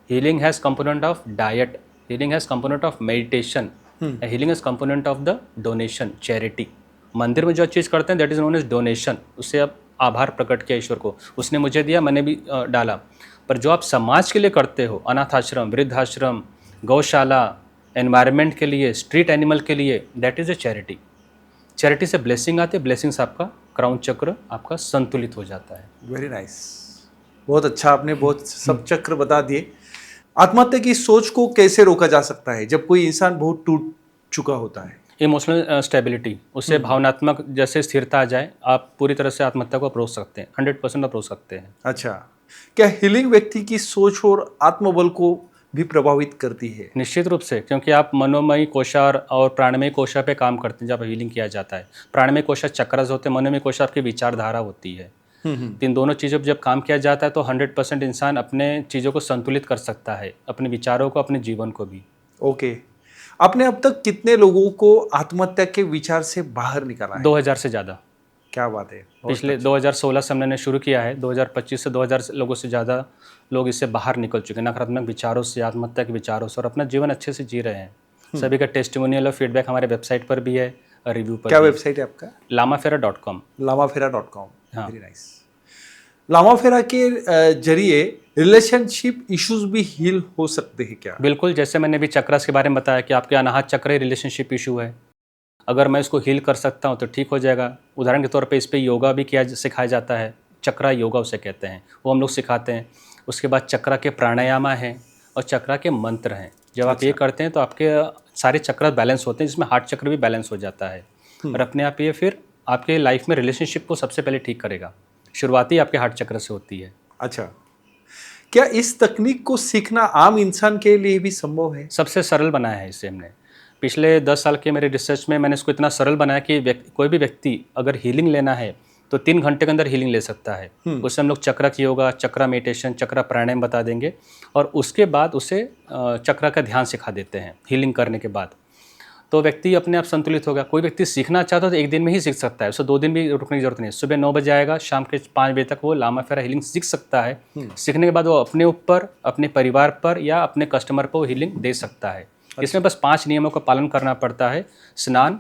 A: healing has component of diet, healing has component of meditation, healing has component of the donation, charity. मंदिर में जो चीज़ करते हैं that is known as donation. उससे आप आभार प्रकट किया ईश्वर को, उसने मुझे दिया, मैंने भी डाला। पर जो आप समाज के लिए करते हो, अनाथ आश्रम, वृद्धाश्रम, गौशाला, एनवायरनमेंट के लिए, स्ट्रीट एनिमल के लिए, that is a charity. Charity से ब्लेसिंग आती है, ब्लेसिंग से आपका क्राउन चक्र आपका संतुलित हो जाता है।
B: Very nice. बहुत अच्छा, आपने बहुत सब चक्र बता दिए। आत्महत्या की सोच को कैसे रोका जा सकता है जब कोई इंसान बहुत टूट चुका होता है?
A: इमोशनल स्टेबिलिटी, उससे भावनात्मक जैसे स्थिरता आ जाए, आप पूरी तरह से आत्महत्या को आप रोक सकते हैं। 100% आप रोक सकते हैं।
B: अच्छा, क्या हीलिंग व्यक्ति की सोच और आत्मबल को भी प्रभावित करती है।
A: निश्चित रूप से, क्योंकि आप मनोमयी कोशा और प्राणमयी कोशा पे काम करते हैं जब हीलिंग किया जाता है। प्राणमयी कोशा चक्रस होते हैं, मनोमयी कोशा आपकी विचारधारा होती है। तो इन दोनों चीज़ों पर जब काम किया जाता है तो 100% इंसान अपने चीज़ों को संतुलित कर सकता है, अपने विचारों को, अपने जीवन को भी।
B: ओके, आपने अब तक कितने लोगों को आत्महत्या के विचार से बाहर निकाला है?
A: 2000 से ज़्यादा।
B: क्या बात है, बहुत
A: पिछले 2016 से हमने शुरू किया है, 2025 से 2000 लोगों से ज़्यादा लोग इससे बाहर निकल चुके हैं, नकारात्मक विचारों से, आत्महत्या के विचारों से, और अपना जीवन अच्छे से जी रहे हैं। सभी का टेस्टिमोनियल और फीडबैक हमारे वेबसाइट पर भी है, रिव्यू पर
B: क्या
A: भी।
B: वेबसाइट है आपका?
A: lamafera.com।
B: लामाफेरा.com।
A: हाँ।
B: Very nice. लामाफेरा के जरिए रिलेशनशिप इश्यूज भी हील हो सकते हैं क्या?
A: बिल्कुल, जैसे मैंने अभी चक्रस के बारे में बताया कि आपके अनाहत चक्र ही रिलेशनशिप इशू है। अगर मैं इसको हील कर सकता हूँ तो ठीक हो जाएगा। उदाहरण के तौर पे इस पे योगा भी सिखाया जाता है, चक्रा योगा उसे कहते हैं, वो हम लोग सिखाते हैं। उसके बाद चक्रा के प्राणायामा हैं और चक्रा के मंत्र हैं। जब आप ये करते हैं तो आपके सारे चक्र बैलेंस होते हैं, जिसमें हार्ट चक्र भी बैलेंस हो जाता है। और अपने आप ये फिर आपके लाइफ में रिलेशनशिप को सबसे पहले ठीक करेगा। शुरुआती आपके हार्ट चक्र से होती है।
B: अच्छा, क्या इस तकनीक को सीखना आम इंसान के लिए भी संभव है?
A: सबसे सरल बनाया है इसे हमने। पिछले 10 साल के मेरे रिसर्च में मैंने इसको इतना सरल बनाया कि कोई भी व्यक्ति अगर हीलिंग लेना है तो 3 घंटे के अंदर हीलिंग ले सकता है। उससे हम लोग चक्रा की योगा, चक्रा मेडिटेशन, चक्रा प्राणायाम बता देंगे और उसके बाद उसे चक्रा का ध्यान सिखा देते हैं हीलिंग करने के बाद। तो व्यक्ति अपने आप संतुलित होगा। कोई व्यक्ति सीखना चाहता है तो 1 दिन में ही सीख सकता है, उसे 2 दिन भी रुकने की जरूरत नहीं है। सुबह 9 बजे आएगा, शाम के 5 बजे तक वो लामाफेरा हीलिंग सीख सकता है। सीखने के बाद वो अपने ऊपर, अपने परिवार पर या अपने कस्टमर पर वो हीलिंग दे सकता है। इसमें बस 5 नियमों का पालन करना पड़ता है। स्नान,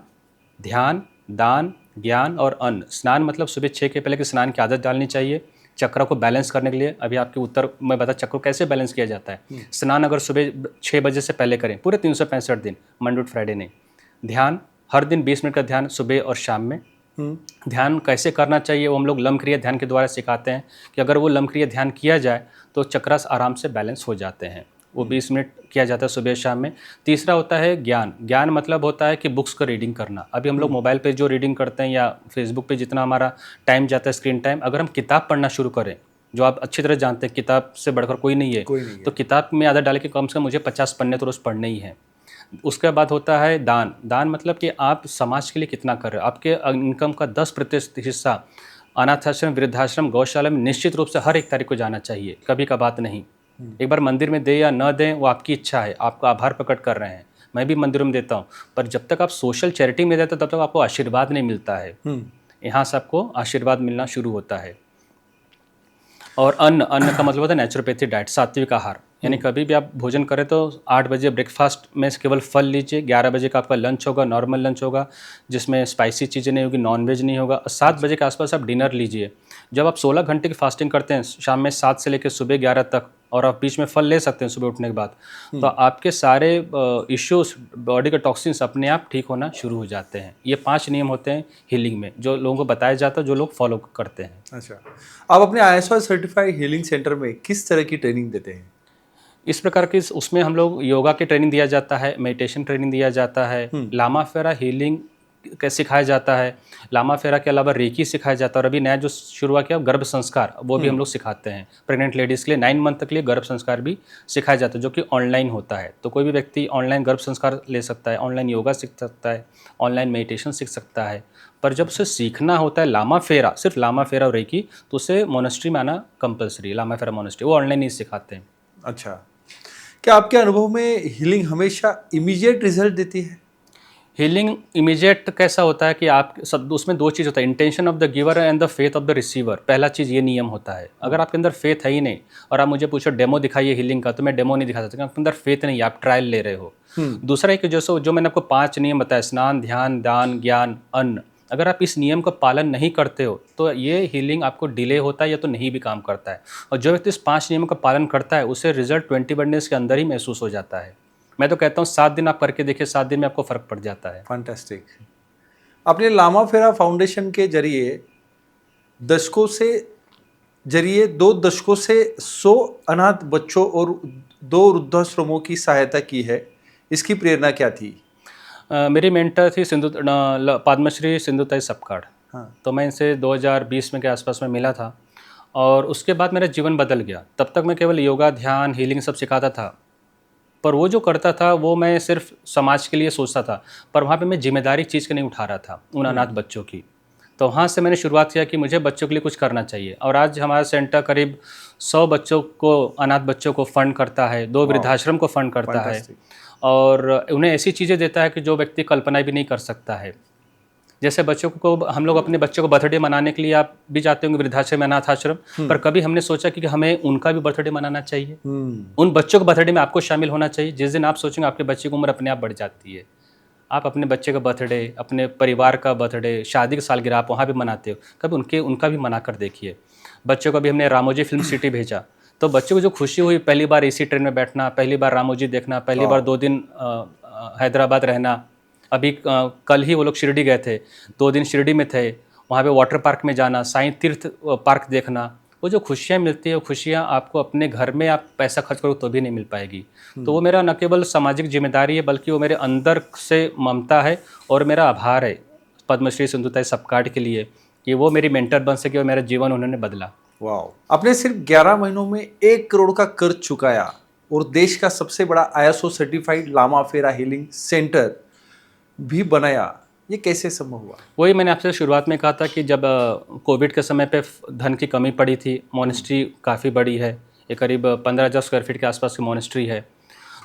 A: ध्यान, दान, ज्ञान और अन्न। स्नान मतलब सुबह 6 के पहले की स्नान की आदत डालनी चाहिए चक्र को बैलेंस करने के लिए। अभी आपके उत्तर मैं बता चक्र को कैसे बैलेंस किया जाता है। स्नान अगर सुबह 6 बजे से पहले करें पूरे 365 दिन, मंडे टू फ्राइडे नहीं। ध्यान हर दिन 20 मिनट का ध्यान सुबह और शाम में। ध्यान कैसे करना चाहिए वो हम लोग लमक्रिया ध्यान के द्वारा सिखाते हैं कि अगर वो लमक्रिया ध्यान किया जाए तो चक्रास आराम से बैलेंस हो जाते हैं। वो 20 मिनट किया जाता है सुबह शाम में। तीसरा होता है ज्ञान। ज्ञान मतलब होता है कि बुक्स को रीडिंग करना। अभी हम लोग मोबाइल पे जो रीडिंग करते हैं या फेसबुक पे जितना हमारा टाइम जाता है स्क्रीन टाइम, अगर हम किताब पढ़ना शुरू करें, जो आप अच्छी तरह जानते हैं किताब से बढ़कर कोई नहीं है, तो किताब में आदत डाल के कम से कम मुझे 50 पन्ने तो रोज़ पढ़ने ही हैं। उसके बाद होता है दान। दान मतलब कि आप समाज के लिए कितना कर रहे हो। आपके इनकम का 10% हिस्सा अनाथाश्रम, वृद्धाश्रम, गौशाला में निश्चित रूप से हर 1 तारीख को जाना चाहिए, कभी का बात नहीं। एक बार मंदिर में दे या न दें वो आपकी इच्छा है, आपका आभार प्रकट कर रहे हैं। मैं भी मंदिरों में देता हूँ, पर जब तक आप सोशल चैरिटी में देते हो तब तक आपको आशीर्वाद नहीं मिलता है। यहाँ से आपको आशीर्वाद मिलना शुरू होता है। और अन्न का मतलब होता है नेचुरोपैथी डाइट, सात्विक आहार। यानी कभी भी आप भोजन करें तो 8 बजे ब्रेकफास्ट में केवल फल लीजिए, 11 बजे का आपका लंच होगा, नॉर्मल लंच होगा जिसमें स्पाइसी चीज़ें नहीं होगी, नॉनवेज नहीं होगा। 7 बजे के आसपास आप डिनर लीजिए। जब आप 16 घंटे की फास्टिंग करते हैं, शाम में 7 से लेकर सुबह 11 तक, और आप बीच में फल ले सकते हैं सुबह उठने के बाद, तो आपके सारे इश्यूज, बॉडी के टॉक्सिन्स अपने आप ठीक होना शुरू हो जाते हैं। ये 5 नियम होते हैं हीलिंग में जो लोगों को बताया जाता है, जो लोग फॉलो करते हैं।
B: अच्छा, आप अपने ISO सर्टिफाइड हीलिंग सेंटर में किस तरह की ट्रेनिंग देते हैं?
A: इस प्रकार की उसमें हम लोग योगा की ट्रेनिंग दिया जाता है, मेडिटेशन ट्रेनिंग दिया जाता है, लामाफेरा हीलिंग कैसे सिखाया जाता है, लामाफेरा के अलावा रेकी सिखाया जाता है, और अभी नया जो शुरुआत किया गर्भ संस्कार वो भी हम लोग सिखाते हैं। प्रेग्नेंट लेडीज़ के लिए 9 मंथ तक के लिए गर्भ संस्कार भी सिखाया जाता है, जो कि ऑनलाइन होता है। तो कोई भी व्यक्ति ऑनलाइन गर्भ संस्कार ले सकता है, ऑनलाइन योगा सीख सकता है, ऑनलाइन मेडिटेशन सीख सकता है। पर जब उसे सीखना होता है लामाफेरा, सिर्फ लामाफेरा और रेकी, तो उसे मोनेस्ट्री में आना कंपलसरी है। लामाफेरा मोनेस्ट्री वो ऑनलाइन नहीं सिखाते हैं।
B: अच्छा, क्या आपके अनुभव में हीलिंग हमेशा इमीडिएट रिजल्ट देती है?
A: हीलिंग इमीडिएट कैसा होता है कि आप सब उसमें 2 चीज़ होता है, intention of the giver and the faith of the receiver. पहला चीज़ ये नियम होता है। अगर आपके अंदर फेथ है ही नहीं और आप मुझे पूछो डेमो दिखाइए हीलिंग का, तो मैं डेमो नहीं दिखा सकता, आपके अंदर फेथ नहीं है, आप ट्रायल ले रहे हो। दूसरा है कि जो मैंने आपको 5 नियम बताया, स्नान, ध्यान, दान, ज्ञान, अन्न, अगर आप इस नियम का पालन नहीं करते हो तो ये हीलिंग आपको डिले होता है या तो नहीं भी काम करता है। और जो व्यक्ति इस 5 नियमों का पालन करता है उसे रिजल्ट 21 डेज के अंदर ही महसूस हो जाता है। मैं तो कहता हूँ 7 दिन आप करके देखिए, 7 दिन में आपको फ़र्क पड़ जाता है।
B: फैंटास्टिक। अपने लामाफेरा फाउंडेशन के जरिए 2 दशकों से 100 अनाथ बच्चों और 2 वृद्धाश्रमों की सहायता की है। इसकी प्रेरणा क्या थी?
A: मेरी मेंटर थी पद्मश्री सिंधुताई सपकाड़।
B: हाँ।
A: तो मैं इनसे 2020 में के आसपास में मिला था और उसके बाद मेरा जीवन बदल गया। तब तक मैं केवल योगा, ध्यान, हीलिंग सब सिखाता था, पर वो जो करता था वो मैं सिर्फ समाज के लिए सोचता था, पर वहाँ पे मैं जिम्मेदारी चीज़ के नहीं उठा रहा था उन अनाथ बच्चों की। तो वहाँ से मैंने शुरुआत किया कि मुझे बच्चों के लिए कुछ करना चाहिए, और आज हमारा सेंटर करीब 100 बच्चों को, अनाथ बच्चों को फ़ंड करता है, 2 वृद्धाश्रम को फ़ंड करता है,
B: Fantastic.
A: और उन्हें ऐसी चीज़ें देता है कि जो व्यक्ति कल्पना भी नहीं कर सकता है। जैसे बच्चों को, हम लोग अपने बच्चों को बर्थडे मनाने के लिए, आप भी जाते होंगे वृद्धाश्रम, अनाथ आश्रम, पर कभी हमने सोचा कि हमें उनका भी बर्थडे मनाना चाहिए, उन बच्चों के बर्थडे में आपको शामिल होना चाहिए। जिस दिन आप सोचेंगे आपके बच्चे की उम्र अपने आप बढ़ जाती है। आप अपने बच्चे का बर्थडे, अपने परिवार का बर्थडे, शादी की सालगिरह आप वहाँ भी मनाते हो, कभी उनका भी मना कर देखिए। बच्चों को भी हमने रामोजी फिल्म सिटी भेजा, तो बच्चों को जो खुशी हुई, पहली बार एसी ट्रेन में बैठना, पहली बार रामोजी देखना, पहली बार 2 दिन हैदराबाद रहना। अभी कल ही वो लोग शिरडी गए थे, 2 दिन शिरडी में थे, वहाँ पे वाटर पार्क में जाना, साईं तीर्थ पार्क देखना। वो जो खुशियाँ मिलती है, वो खुशियाँ आपको अपने घर में आप पैसा खर्च करो तो भी नहीं मिल पाएगी। तो वो मेरा न केवल सामाजिक जिम्मेदारी है, बल्कि वो मेरे अंदर से ममता है, और मेरा आभार है पद्मश्री सिंधुताई सपकाट के लिए कि वो मेरी मेंटर बन सके और मेरा जीवन उन्होंने बदला।
B: वाह, आपने सिर्फ 11 महीनों में 1 करोड़ का कर्ज चुकाया और देश का सबसे बड़ा ISO सर्टिफाइड लामा फेरा हीलिंग सेंटर भी बनाया, ये कैसे संभव हुआ?
A: वही मैंने आपसे शुरुआत में कहा था कि जब कोविड के समय पे धन की कमी पड़ी थी, मोनेस्ट्री काफ़ी बड़ी है, ये करीब 15,000 स्क्वायर फीट के आसपास की मोनेस्ट्री है,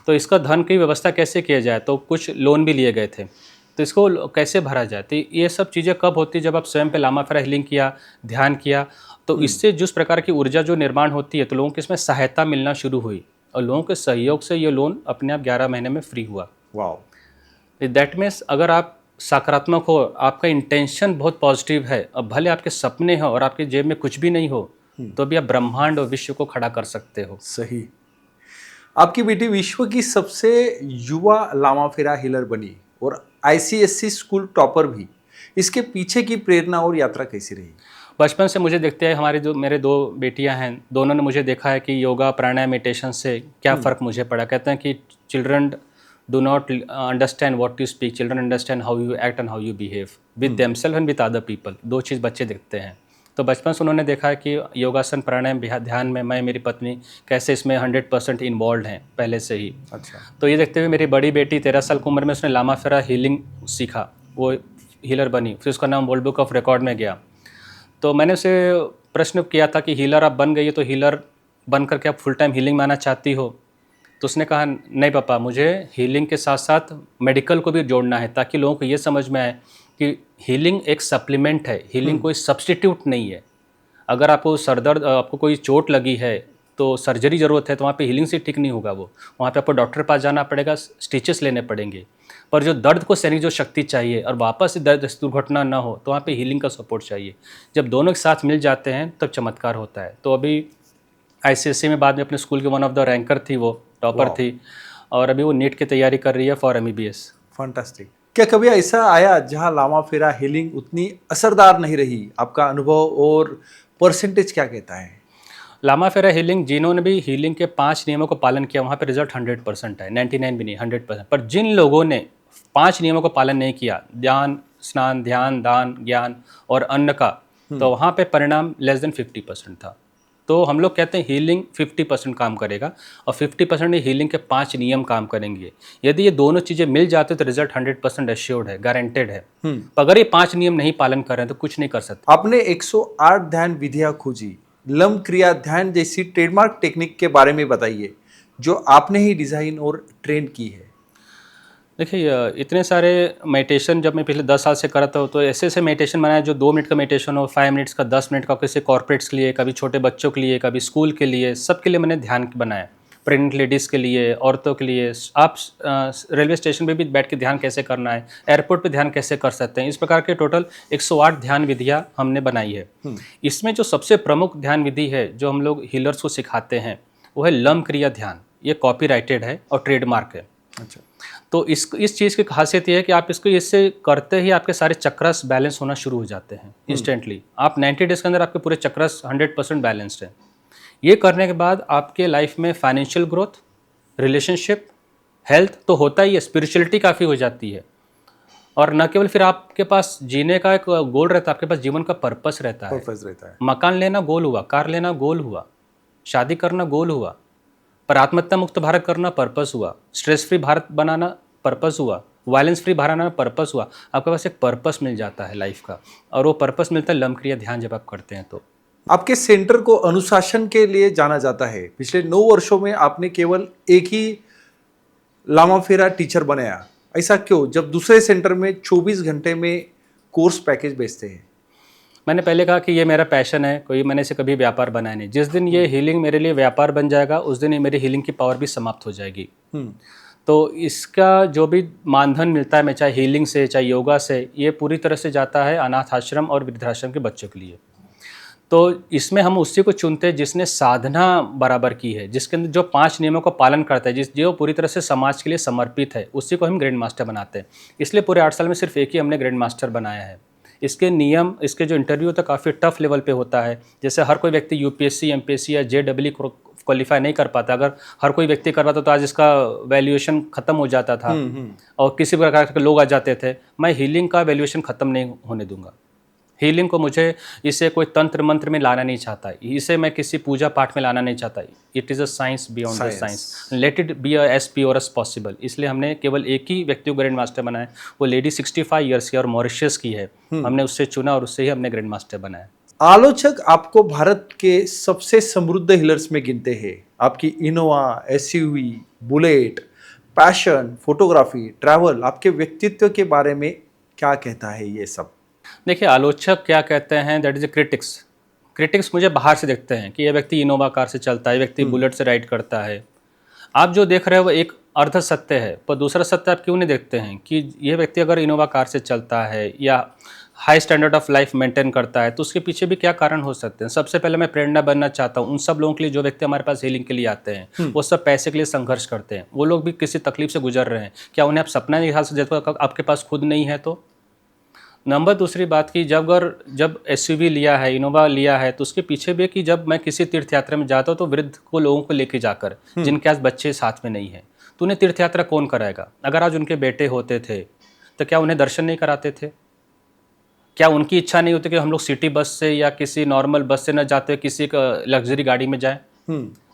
A: तो इसका धन की व्यवस्था कैसे किया जाए, तो कुछ लोन भी लिए गए थे, तो इसको कैसे भरा जाए। तो ये सब चीज़ें कब होती है, जब आप स्वयं पे लामा फेरा हीलिंग किया, ध्यान किया, तो इससे जिस प्रकार की ऊर्जा जो निर्माण होती है, तो लोगों को इसमें सहायता मिलना शुरू हुई, और लोगों के सहयोग से ये लोन अपने आप 11 महीने में फ्री हुआ।
B: वाह,
A: दैट मीन्स अगर आप सकारात्मक हो, आपका इंटेंशन बहुत पॉजिटिव है, अब भले आपके सपने हो और आपके जेब में कुछ भी नहीं हो, तो भी आप ब्रह्मांड और विश्व को खड़ा कर सकते हो।
B: सही। आपकी बेटी विश्व की सबसे युवा लामा फेरा हीलर बनी और ICSC स्कूल टॉपर भी। इसके पीछे की प्रेरणा और यात्रा कैसी रही?
A: बचपन से मुझे देखते हैं, हमारी जो मेरे 2 बेटियां हैं, दोनों ने मुझे देखा है कि योगा, प्राणायाम, मेडिटेशन से क्या फ़र्क मुझे पड़ा। कहते हैं कि children do not understand what you speak, children understand how you act and how you behave with themself and with other people. 2 चीज़ बच्चे देखते हैं। तो बचपन से उन्होंने देखा है कि योगासन, प्राणायाम, ध्यान में मैं, मेरी पत्नी कैसे इसमें 100% इन्वॉल्व हैं पहले से ही।
B: अच्छा।
A: तो ये देखते हुए मेरी बड़ी बेटी 13 साल की उम्र में उसने लामा फेरा हीलिंग सीखा, वो हीलर बनी, फिर उसका नाम वर्ल्ड बुक ऑफ रिकॉर्ड में गया। तो मैंने उसे प्रश्न किया था कि हीलर आप बन गई है, तो हीलर बन करके आप फुल टाइम हीलिंग में आना चाहती हो? तो उसने कहा नहीं पापा, मुझे हीलिंग के साथ साथ मेडिकल को भी जोड़ना है, ताकि लोगों को ये समझ में आए कि हीलिंग एक सप्लीमेंट है, हीलिंग कोई सब्स्टिट्यूट नहीं है। अगर आपको सरदर्द, आपको कोई चोट लगी है तो सर्जरी ज़रूरत है, तो वहाँ पे हीलिंग से ठीक नहीं होगा, वो वहाँ पे आपको डॉक्टर के पास जाना पड़ेगा, स्टिचेस लेने पड़ेंगे। पर जो दर्द को सहने की जो शक्ति चाहिए और वापस से दर्द दुर्घटना ना हो, तो वहाँ पे हीलिंग का सपोर्ट चाहिए। जब दोनों एक साथ मिल जाते हैं तब चमत्कार होता है। तो अभी ICSC में बाद में अपने स्कूल के वन ऑफ द रैंकर थी, वो टॉपर थी, और अभी वो नीट की तैयारी कर रही है फॉर MBBS।
B: फैंटास्टिक। क्या कभी ऐसा आया जहां लामा फेरा हीलिंग उतनी असरदार नहीं रही? आपका अनुभव और परसेंटेज क्या कहता है?
A: लामा फेरा हीलिंग, जिन्होंने भी हीलिंग के 5 नियमों को पालन किया, वहाँ पे रिजल्ट 100% है, 99 भी नहीं, 100%। पर जिन लोगों ने 5 नियमों को पालन नहीं किया, ध्यान, स्नान, ध्यान, दान, ज्ञान और अन्न का, तो वहाँ पे परिणाम लेस देन 50% था। तो हम लोग कहते हैं हीलिंग 50% काम करेगा और 50% हीलिंग के 5 नियम काम करेंगे। यदि ये दोनों चीज़ें मिल जाती तो रिजल्ट 100% एश्योर्ड है, गारंटेड है। पर अगर ये 5 नियम नहीं पालन कर रहे हैं तो कुछ नहीं कर सकते।
B: आपने 108 ध्यान विधियां खोजी, लम क्रिया ध्यान जैसी ट्रेडमार्क टेक्निक के बारे में बताइए, जो आपने ही डिजाइन और ट्रेन की है।
A: देखिए, इतने सारे मेडिटेशन जब मैं पिछले 10 साल से करता हूँ, तो ऐसे ऐसे मेडिटेशन बनाए जो 2 मिनट का मेडिटेशन हो, 5 मिनट्स का, 10 मिनट का, किसी कॉर्पोरेट्स के लिए, कभी छोटे बच्चों के लिए, कभी स्कूल के लिए, सबके लिए मैंने ध्यान बनाया। प्रेग्नेंट लेडीज़ के लिए, औरतों के लिए, आप रेलवे स्टेशन पे भी बैठ के ध्यान कैसे करना है, एयरपोर्ट पे ध्यान कैसे कर सकते हैं, इस प्रकार के टोटल 108 ध्यान विधियाँ हमने बनाई है। इसमें जो सबसे प्रमुख ध्यान विधि है जो हम लोग हीलर्स को सिखाते हैं, वो है लम क्रिया ध्यान। ये कॉपीराइटेड है और ट्रेडमार्क है।
B: अच्छा।
A: तो इस चीज़ की खासियत ये है कि आप इसको इससे करते ही आपके सारे चक्रस बैलेंस होना शुरू हो जाते हैं इंस्टेंटली। आप 90 डेज़ के अंदर आपके पूरे चक्रस 100% बैलेंस्ड हैं। ये करने के बाद आपके लाइफ में फाइनेंशियल ग्रोथ, रिलेशनशिप, हेल्थ तो होता ही है, स्पिरिचुअलिटी काफ़ी हो जाती है। और न केवल फिर आपके पास जीने का एक गोल रहता है, आपके पास जीवन का पर्पस रहता है।
B: पर्पस रहता है।
A: मकान लेना गोल हुआ, कार लेना गोल हुआ, शादी करना गोल हुआ, पर आत्महत्या मुक्त भारत करना पर्पस हुआ, स्ट्रेस फ्री भारत बनाना पर्पस हुआ, वायलेंस फ्री भारत बनाना पर्पस हुआ। आपके पास एक पर्पस मिल जाता है लाइफ का, और वो पर्पस मिलता है लम्ब क्रिया ध्यान जब आप करते हैं तो।
B: आपके सेंटर को अनुशासन के लिए जाना जाता है। पिछले 9 वर्षों में आपने केवल एक ही लामाफेरा टीचर बनाया, ऐसा क्यों, जब दूसरे सेंटर में 24 घंटे में कोर्स पैकेज बेचते हैं?
A: मैंने पहले कहा कि ये मेरा पैशन है, कोई मैंने इसे कभी व्यापार बनाया नहीं। जिस दिन ये हीलिंग मेरे लिए व्यापार बन जाएगा, उस दिन ये मेरी हीलिंग की पावर भी समाप्त हो जाएगी। तो इसका जो भी मानधन मिलता है, मैं चाहे हीलिंग से चाहे योगा से, ये पूरी तरह से जाता है अनाथ आश्रम और वृद्धाश्रम के बच्चों के लिए। तो इसमें हम उसी को चुनते हैं जिसने साधना बराबर की है, जिसके अंदर जो 5 नियमों का पालन करता है, जो पूरी तरह से समाज के लिए समर्पित है, उसी को हम ग्रैंड मास्टर बनाते हैं। इसलिए पूरे 8 साल में सिर्फ एक ही हमने ग्रैंड मास्टर बनाया है। इसके नियम, इसके जो इंटरव्यू होता है काफ़ी टफ लेवल पे होता है। जैसे हर कोई व्यक्ति यूपीएससी, एमपीएससी या जेडब्ल्यू क्वालिफाई नहीं कर पाता। अगर हर कोई व्यक्ति कर पाता तो आज इसका वैल्यूएशन खत्म हो जाता था और किसी प्रकार के लोग आ जाते थे। मैं हीलिंग का वैल्यूएशन खत्म नहीं होने दूंगा। हीलिंग को मुझे इसे कोई तंत्र मंत्र में लाना नहीं चाहता, इसे मैं किसी पूजा पाठ में लाना नहीं चाहता। It is a science beyond the science, let it be as pure as possible. इसलिए हमने केवल एक ही व्यक्ति को ग्रैंड मास्टर बनाया, वो लेडी 65 ईयर्स की और मॉरिशस की है। हमने उससे चुना और उससे ही हमने ग्रैंड मास्टर बनाया।
B: आलोचक आपको भारत के सबसे समृद्ध हीलर्स में गिनते हैं। आपकी Innova, SUV, bullet, passion, photography, travel, आपके व्यक्तित्व के बारे में क्या कहता है ये सब?
A: देखिए, आलोचक क्या कहते हैं, that is a critics. Critics मुझे बाहर से देखते हैं कि ये व्यक्ति इनोवा कार से चलता है, व्यक्ति बुलेट से राइड करता है। आप जो देख रहे हो वो एक अर्ध सत्य है, पर दूसरा सत्य आप क्यों नहीं देखते हैं कि ये व्यक्ति अगर इनोवा कार से चलता है या high standard of life maintain करता है तो उसके पीछे भी क्या कारण हो सकते हैं। सबसे पहले मैं प्रेरणा बनना चाहता हूँ उन सब लोगों के लिए जो व्यक्ति हमारे पास हीलिंग के लिए आते हैं। वो सब पैसे के लिए संघर्ष करते हैं, वो लोग भी किसी तकलीफ से गुजर रहे हैं। क्या उन्हें आप सपना नहीं दिखा सकते जब आपके पास खुद नहीं है? तो नंबर दूसरी बात की, जब एसयूवी लिया है, इनोवा लिया है, तो उसके पीछे भी कि जब मैं किसी तीर्थ यात्रा में जाता हूँ तो वृद्ध को लोगों को लेके जाकर, जिनके आज बच्चे साथ में नहीं है, तो उन्हें तीर्थ यात्रा कौन कराएगा? अगर आज उनके बेटे होते थे तो क्या उन्हें दर्शन नहीं कराते थे? क्या उनकी इच्छा नहीं होती कि हम लोग सिटी बस से या किसी नॉर्मल बस से न जाते किसी लग्जरी गाड़ी में जाएं?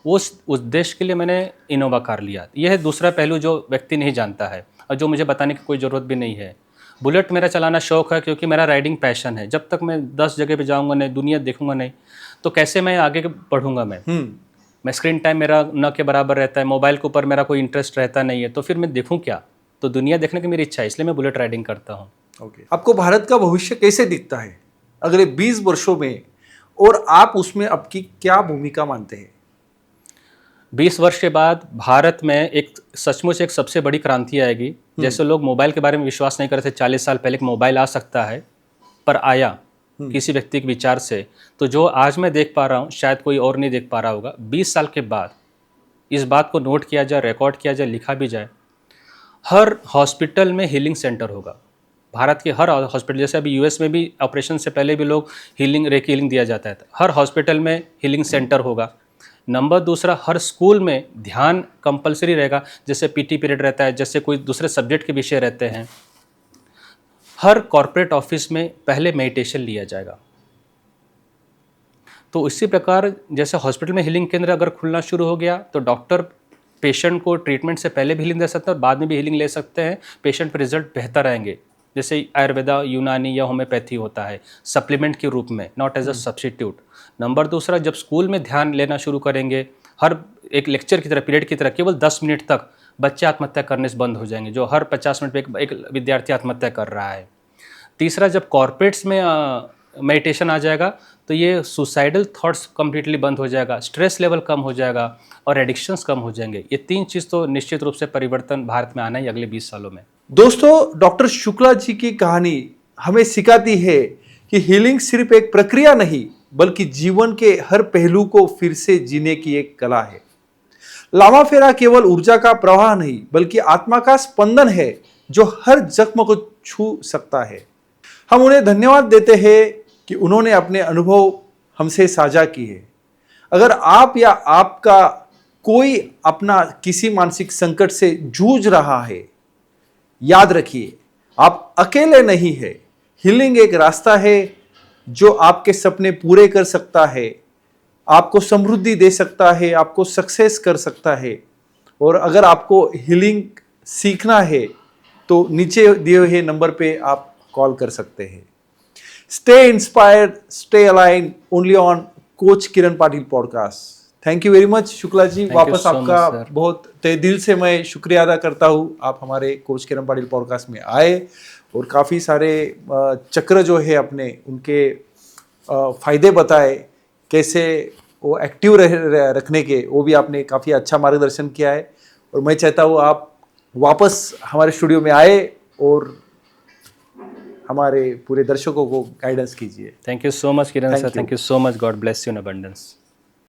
A: उस उद्देश्य के लिए मैंने इनोवा कार लिया। यह है दूसरा पहलू जो व्यक्ति नहीं जानता है और जो मुझे बताने की कोई ज़रूरत भी नहीं है। बुलेट मेरा चलाना शौक है क्योंकि मेरा राइडिंग पैशन है। जब तक मैं 10 जगह पे जाऊंगा नहीं, दुनिया देखूंगा नहीं, तो कैसे मैं आगे बढ़ूंगा? मैं स्क्रीन टाइम मेरा न के बराबर रहता है, मोबाइल के ऊपर मेरा कोई इंटरेस्ट रहता नहीं है, तो फिर मैं देखूं क्या? तो दुनिया देखने की मेरी इच्छा है, इसलिए मैं बुलेट राइडिंग करता हूँ।
B: आपको भारत का भविष्य कैसे दिखता है अगले 20 वर्षों में, और आप उसमें आपकी क्या भूमिका मानते हैं?
A: 20 वर्ष के बाद भारत में एक सचमुच एक सबसे बड़ी क्रांति आएगी। जैसे लोग मोबाइल के बारे में विश्वास नहीं करते 40 साल पहले कि मोबाइल आ सकता है, पर आया किसी व्यक्ति के विचार से। तो जो आज मैं देख पा रहा हूँ शायद कोई और नहीं देख पा रहा होगा। 20 साल के बाद इस बात को नोट किया जाए, रिकॉर्ड किया जाए, लिखा भी जाए, हर हॉस्पिटल में हीलिंग सेंटर होगा। भारत के हर हॉस्पिटल, जैसे अभी यूएस में भी ऑपरेशन से पहले भी लोग रेकी हीलिंग दिया जाता है, हर हॉस्पिटल में हीलिंग सेंटर होगा। नंबर दूसरा, हर स्कूल में ध्यान कंपलसरी रहेगा। जैसे पीटी पीरियड रहता है, जैसे कोई दूसरे सब्जेक्ट के विषय रहते हैं। हर कॉर्पोरेट ऑफिस में पहले मेडिटेशन लिया जाएगा। तो इसी प्रकार जैसे हॉस्पिटल में हीलिंग केंद्र अगर खुलना शुरू हो गया तो डॉक्टर पेशेंट को ट्रीटमेंट से पहले भी हीलिंग दे सकते हैं और बाद में भी हीलिंग ले सकते हैं। पेशेंट पर रिजल्ट बेहतर आएंगे। जैसे आयुर्वेदा, यूनानी या होम्योपैथी होता है सप्लीमेंट के रूप में, not as a substitute. Number दूसरा, जब स्कूल में ध्यान लेना शुरू करेंगे, हर एक लेक्चर की तरह, पीरियड की तरह, केवल 10 मिनट तक बच्चे आत्महत्या करने से बंद हो जाएंगे, जो हर 50 मिनट में एक विद्यार्थी आत्महत्या कर रहा है। तीसरा, जब कॉर्पोरेट्स में मेडिटेशन आ जाएगा तो ये सुसाइडल थॉट्स कम्प्लीटली बंद हो जाएगा, स्ट्रेस लेवल कम हो जाएगा और एडिक्शंस कम हो जाएंगे। ये 3 चीज़ तो निश्चित रूप से परिवर्तन भारत में आना ही अगले 20 सालों में।
B: दोस्तों, डॉक्टर शुक्ला जी की कहानी हमें सिखाती है कि हीलिंग सिर्फ एक प्रक्रिया नहीं बल्कि जीवन के हर पहलू को फिर से जीने की एक कला है। लामाफेरा केवल ऊर्जा का प्रवाह नहीं बल्कि आत्मा का स्पंदन है जो हर जख्म को छू सकता है। हम उन्हें धन्यवाद देते हैं कि उन्होंने अपने अनुभव हमसे साझा किए। अगर आप या आपका कोई अपना किसी मानसिक संकट से जूझ रहा है, याद रखिए आप अकेले नहीं हैं। हीलिंग एक रास्ता है जो आपके सपने पूरे कर सकता है, आपको समृद्धि दे सकता है, आपको सक्सेस कर सकता है। और अगर आपको हीलिंग सीखना है तो नीचे दिए हुए नंबर पे आप कॉल कर सकते हैं। Stay inspired, stay align, only on coach Kiran Patil podcast. Thank you very much Shukla ji.
A: Thank you
B: वापस
A: so
B: आपका
A: much, sir.
B: बहुत तहे दिल से मैं शुक्रिया अदा करता हूँ, आप हमारे कोच किरण पाटिल पॉडकास्ट में आए और काफ़ी सारे चक्र जो है अपने उनके फायदे बताए, कैसे वो एक्टिव रखने के, वो भी आपने काफ़ी अच्छा मार्गदर्शन किया है। और मैं चाहता हूँ आप वापस हमारे स्टूडियो में आए और हमारे पूरे दर्शकों को गाइडेंस कीजिए।
A: Thank you so much, Kiran sir.
B: Thank you.
A: Thank you so much. God bless you in abundance.